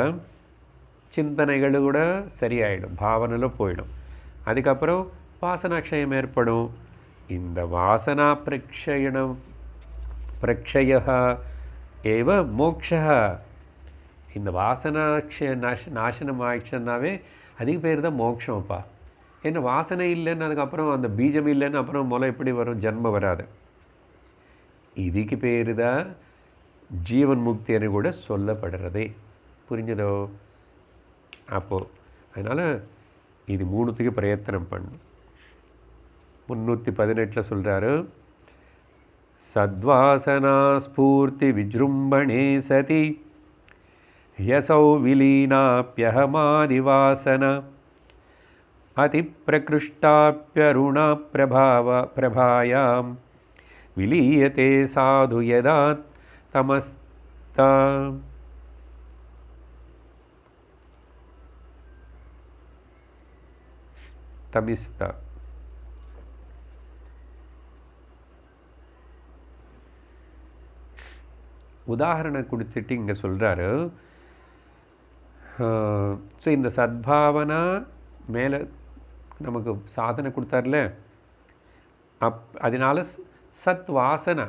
சிந்தனைகள் கூட சரியாயிடும், பாவனையில் போயிடும். அதுக்கப்புறம் வாசனாக்ஷயம் ஏற்படும். இந்த வாசனா பிரக்ஷய ஏவ மோக்ஷ. இந்த நாசனம் ஆயிடுச்சுன்னாவே அதுக்கு பேர் தான் மோட்சம்ப்பா. ஏன்னா வாசனை இல்லைன்னு அதுக்கப்புறம் அந்த பீஜம் இல்லைன்னு அப்புறம் முளை எப்படி வரும்? ஜன்மம் வராது. இதுக்கு பேர் தான் ஜீவன் முக்தின்னு கூட சொல்லப்படுறதே. புரிஞ்சதோ? அப்போது அதனால் இது மூணுத்துக்கு பிரயத்தனம் பண்ணும். 318 சொல்கிறாரு, சத்வாசனா ஸ்பூர்த்தி விஜృంభணே சதி யசௌ விலீனாப்யஹமாதிவாசன அதிப்ரகிருஷ்டாப்யருணா பிரபாயாம் விலீயதே சாது யதா தமஸ்தா. உதாரணம் கொடுத்துட்டு இங்கே சொல்கிறாரு. ஸோ இந்த சத்பாவனா மேலே நமக்கு சாதனை கொடுத்தார்ல, அதனால சத் வாசனை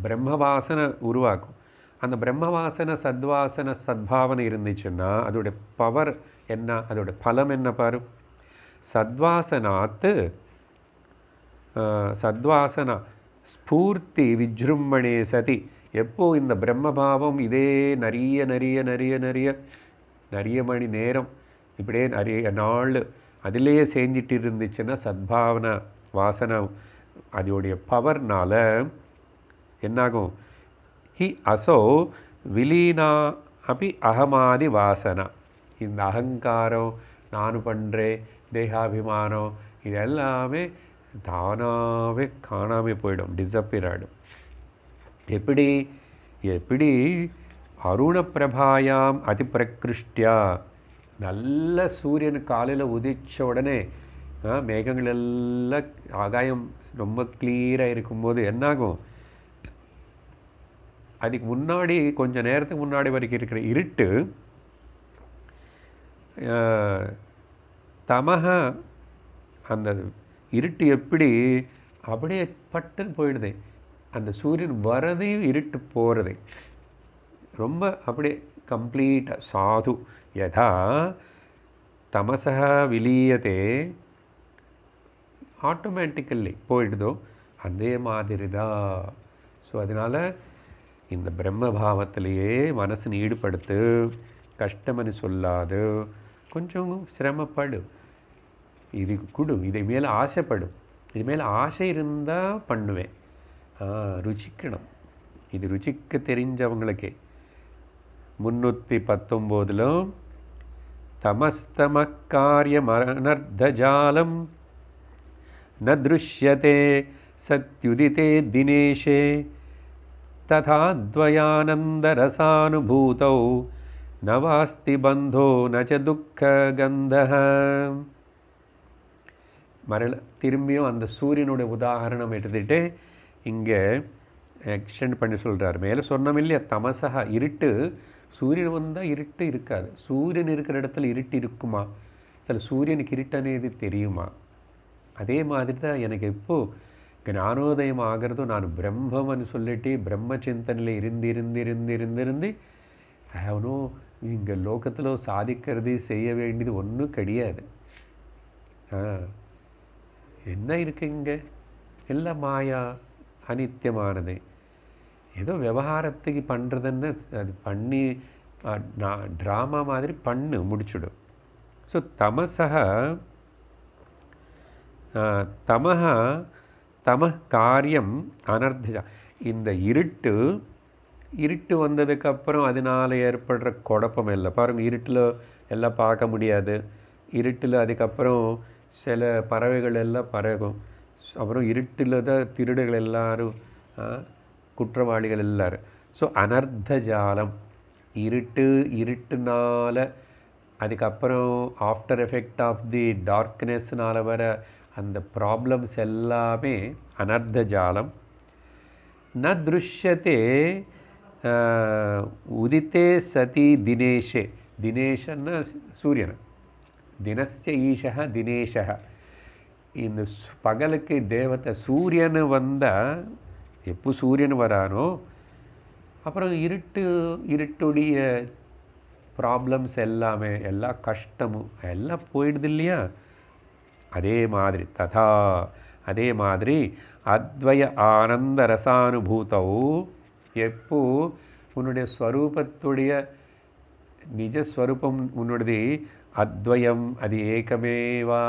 பிரம்ம வாசனை உருவாக்கும். அந்த பிரம்ம வாசனை சத்வாசனை சத்பாவனை இருந்துச்சுன்னா அதோடைய பவர் என்ன, அதோடைய பலம் என்ன பாரு. சத்வாசனாத்து சத்வாசனா ஸ்பூர்த்தி விஜృంభணே சதி. எப்போ இந்த பிரம்மபாவம் இதே நிறைய மணி நேரம் இப்படியே நிறைய நாள் அதிலேயே செஞ்சிட்டு இருந்துச்சுன்னா சத்பாவனா வாசனை அதோடைய பவர்னால என்னாகும்? ஹி அசோ விலீனா அப்படி அகமாதி வாசனா. இந்த அகங்காரம், நான் பண்ணுறேன், தேகாபிமானம், இது எல்லாமே தானாகவே காணாமல் போயிடும், டிஸப்பியர் ஆகிடும். எப்படி அருண பிரபாயாம் அதிபிரகிருஷ்டியா. நல்ல சூரியன் காலையில் உதிச்ச உடனே மேகங்கள் எல்லாம் ஆகாயம் ரொம்ப கிளியராக இருக்கும்போது என்னாகும்? அதுக்கு முன்னாடி கொஞ்சம் நேரத்துக்கு முன்னாடி வரைக்கும் இருக்கிற இருட்டு தமக, அந்த இருட்டு எப்படி அப்படியே பட்டுன்னு போயிடுது. அந்த சூரியன் வரதையும் இருட்டு போகிறது ரொம்ப அப்படியே கம்ப்ளீட்டாக. சாது யதா தமசா விலீயதே, ஆட்டோமேட்டிக்கல்லி போயிடுதோ அதே மாதிரி தான். ஸோ அதனால் இந்த பிரம்ம பாவத்திலேயே மனசை ஈடுபடுத்து, கஷ்டம்னு சொல்லாது, கொஞ்சம் சிரமப்படு, இதுக்கு கொடு, இதை மேலே ஆசைப்படும். இது மேலே ஆசை இருந்தால் பண்ணுவேன். ருச்சிக்கணும். இது ருச்சிக்க தெரிஞ்சவங்களுக்கே. 319 தமஸ்தம காரியமனர்த்தஜாலம் ந திருஷ்யதே சத்யுதிதே தினேஷே ததா த்வயானந்தரசானுபூதௌ நவாஸ்தி பந்தோ நச்ச துக்க கந்தஹ. திரும்பியும் அந்த சூரியனுடைய உதாரணம் எடுத்துகிட்டு இங்கே எக்ஸ்டெண்ட் பண்ணி சொல்கிறார். மேலே சொன்னோம் இல்லையா, தமசா இருட்டு. சூரியன் வந்தால் இருட்டு இருக்காது. சூரியன் இருக்கிற இடத்துல இருட்டு இருக்குமா? சில சூரியனுக்கு இருட்டனேது தெரியுமா? அதே மாதிரி தான் எனக்கு எப்போது ஞானோதயம் ஆகிறதும் நான் பிரம்மன்னு சொல்லிட்டு பிரம்ம சிந்தனையில் இருந்து அவனும் இங்கே லோகத்தில் சாதிக்கிறது செய்ய வேண்டியது ஒன்றும் கிடையாது. என்ன இருக்கு இங்கே? எல்லாம் மாயா, அனித்தியமானது. ஏதோ விவகாரத்துக்கு பண்ணுறதுன்னு அது பண்ணி ட்ராமா மாதிரி பண்ணு முடிச்சுடும். ஸோ தம காரியம் அனர்த்தஜா. இந்த இருட்டு வந்ததுக்கப்புறம் அதனால் ஏற்படுற குழப்பம் இல்லை பாருங்கள். இருட்டில் எல்லாம் பார்க்க முடியாது. இருட்டில் அதுக்கப்புறம் சில பறவைகள் எல்லாம் பறக்கும். அப்புறம் இருட்டில் தான் திருடுகள் எல்லாரும், குற்றவாளிகள் எல்லாரும். ஸோ அனர்த்த ஜாலம், இருட்டுனால அதுக்கப்புறம் ஆஃப்டர் எஃபெக்ட் ஆஃப் தி டார்க்னஸ்னால் வர அந்த ப்ராப்ளம்ஸ் எல்லாமே அனர்த்த ஜாலம். ந திருஷ்யத்தே உதித்தே சதி தினேஷே. தினேஷன்னா சூரியன். தினஸ்ய ஈஷா தினேஷா. இந்த பகலுக்கு தேவத்தை சூரியன் வந்தால் எப்போ சூரியன் வரானோ அப்புறம் இருட்டுடைய ப்ராப்ளம்ஸ் எல்லாமே எல்லா கஷ்டமும் எல்லாம் போயிடுது இல்லையா. அதே மாதிரி அத்வய ஆனந்த ரசானுபூதௌ எப்போ உன்னுடைய ஸ்வரூபத்துடைய நிஜஸ்வரூபம் உன்னுடையது அத்வயம் அது ஏகமேவா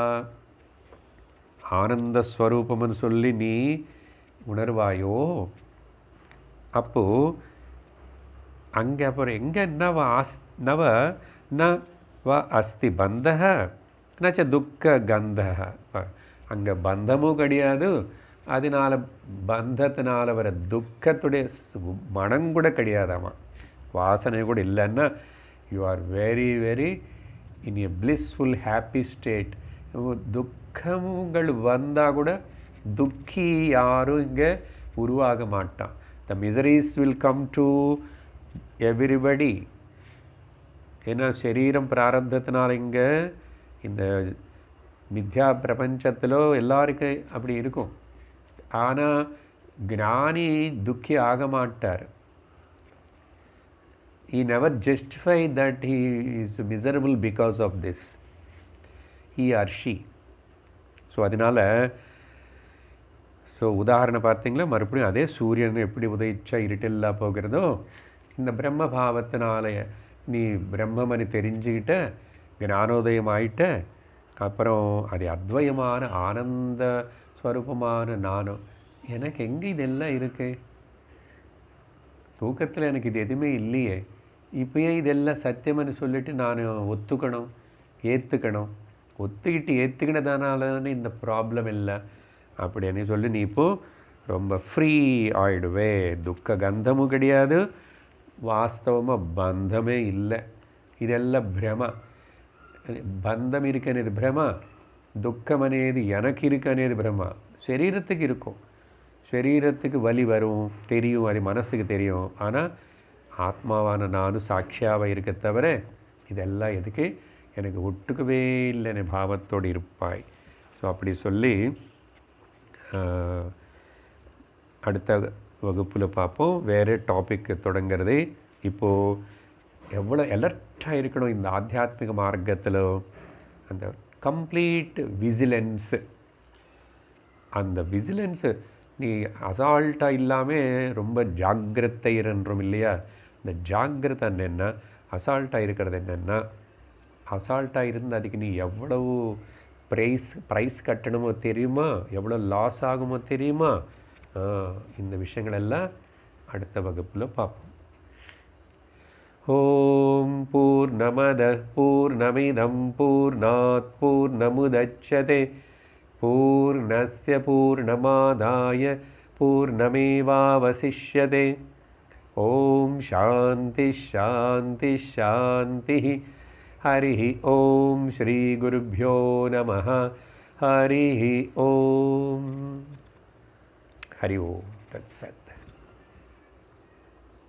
ஆனந்த ஸ்வரூபம்னு சொல்லி நீ உணர்வாயோ அப்போ அங்கே அப்புறம் எங்கே ந வ அஸ்தி பந்தஹ நச்ச துக்க கந்தஹ. அங்கே பந்தமும் கிடையாது, அதனால பந்தத்தினால வர துக்கத்துடைய மனம் கூட கிடையாதாமா, வாசனை கூட இல்லைன்னா you are very very in a blissful happy state. துக்கங்கள் வந்தால் கூட துக்கி யாரும் இங்கே உருவாக மாட்டான். The miseries will come to everybody. ஏன்னா சரீரம் பிராரப்தத்தினால இங்கே இந்த மித்யா பிரபஞ்சத்தில் எல்லாருக்கும் அப்படி இருக்கும். ஆனால் ஞானி துக்கி ஆக மாட்டார். He never justify that he is miserable because of this, he or she. So அதனால் உதாரணம் பார்த்தீங்களா, மறுபடியும் அதே சூரியன் எப்படி உதயிச்சா இருட்டெல்லாம் போகிறதோ, இந்த பிரம்ம பாவத்தினால நீ பிரம்மமனி தெரிஞ்சுக்கிட்ட ஞானோதயம் ஆயிட்ட அப்புறம் அது அத்வயமான ஆனந்த ஸ்வரூபமான நானும். எனக்கு எங்கே இதெல்லாம் இருக்கு? தூக்கத்தில் எனக்கு இது எதுவுமே இல்லையே, இப்போயே இதெல்லாம் சத்தியம்னு சொல்லிட்டு நான் ஏற்றுக்கணும். ஏற்றுக்கினதானால இந்த ப்ராப்ளம் இல்லை அப்படின்னு சொல்லி நீ இப்போது ரொம்ப ஃப்ரீ ஆகிடுவே. துக்க கந்தமும் கிடையாது, வாஸ்தவமாக பந்தமே இல்லை. இதெல்லாம் பிரம. பந்தம் இருக்கనేది பிரம, துக்கம் అనేది எனக்கு இருக்கనేది பிரம. சரீரத்துக்கு இருக்கும், சரீரத்துக்கு வலி வரும் தெரியும், அது மனசுக்கு தெரியும். ஆனால் ஆத்மாவான நானும் சாட்சியாக இருக்க தவிர இதெல்லாம் எதுக்கு எனக்கு ஒட்டுக்கவே இல்லைன்னு பாவத்தோடு இருப்பாய். ஸோ அப்படி சொல்லி அடுத்த வகுப்பில் பார்ப்போம். வேறு டாபிக் தொடங்கிறது. இப்போது எவ்வளோ அலர்ட்டாக இருக்கணும் இந்த ஆத்தியாத்மிக மார்க்கத்தில், அந்த கம்ப்ளீட் விஜிலன்ஸு. அந்த விஜிலன்ஸு நீ அசால்ட்டாக இல்லாமல் ரொம்ப ஜாக்கிரதை இருன்றோம் இல்லையா. இந்த ஜாக்கிரதை என்னென்னா, அசால்ட்டாக இருக்கிறது என்னென்னா, அசால்ட்டாக இருந்து அதுக்கு நீ எவ்வளவு ப்ரைஸ் கட்டணுமோ தெரியுமா, எவ்வளோ லாஸ் ஆகுமோ தெரியுமா. இந்த விஷயங்களெல்லாம் அடுத்த வகுப்பில் பார்ப்போம். ஓம் பூர்ணமத பூர்ணமிதம் பூர்ணாத் பூர்ணமுதச்யதே பூர்ணஸ்ய பூர்ணமாதாய பூர்ணமேவாவசிஷ்யதே. ஓம் சாந்தி ஷாந்தி ஷாந்தி. हरिः ओम श्री गुरुभ्यो नमः. हरिः ओम. हरि ओम तत्सत्.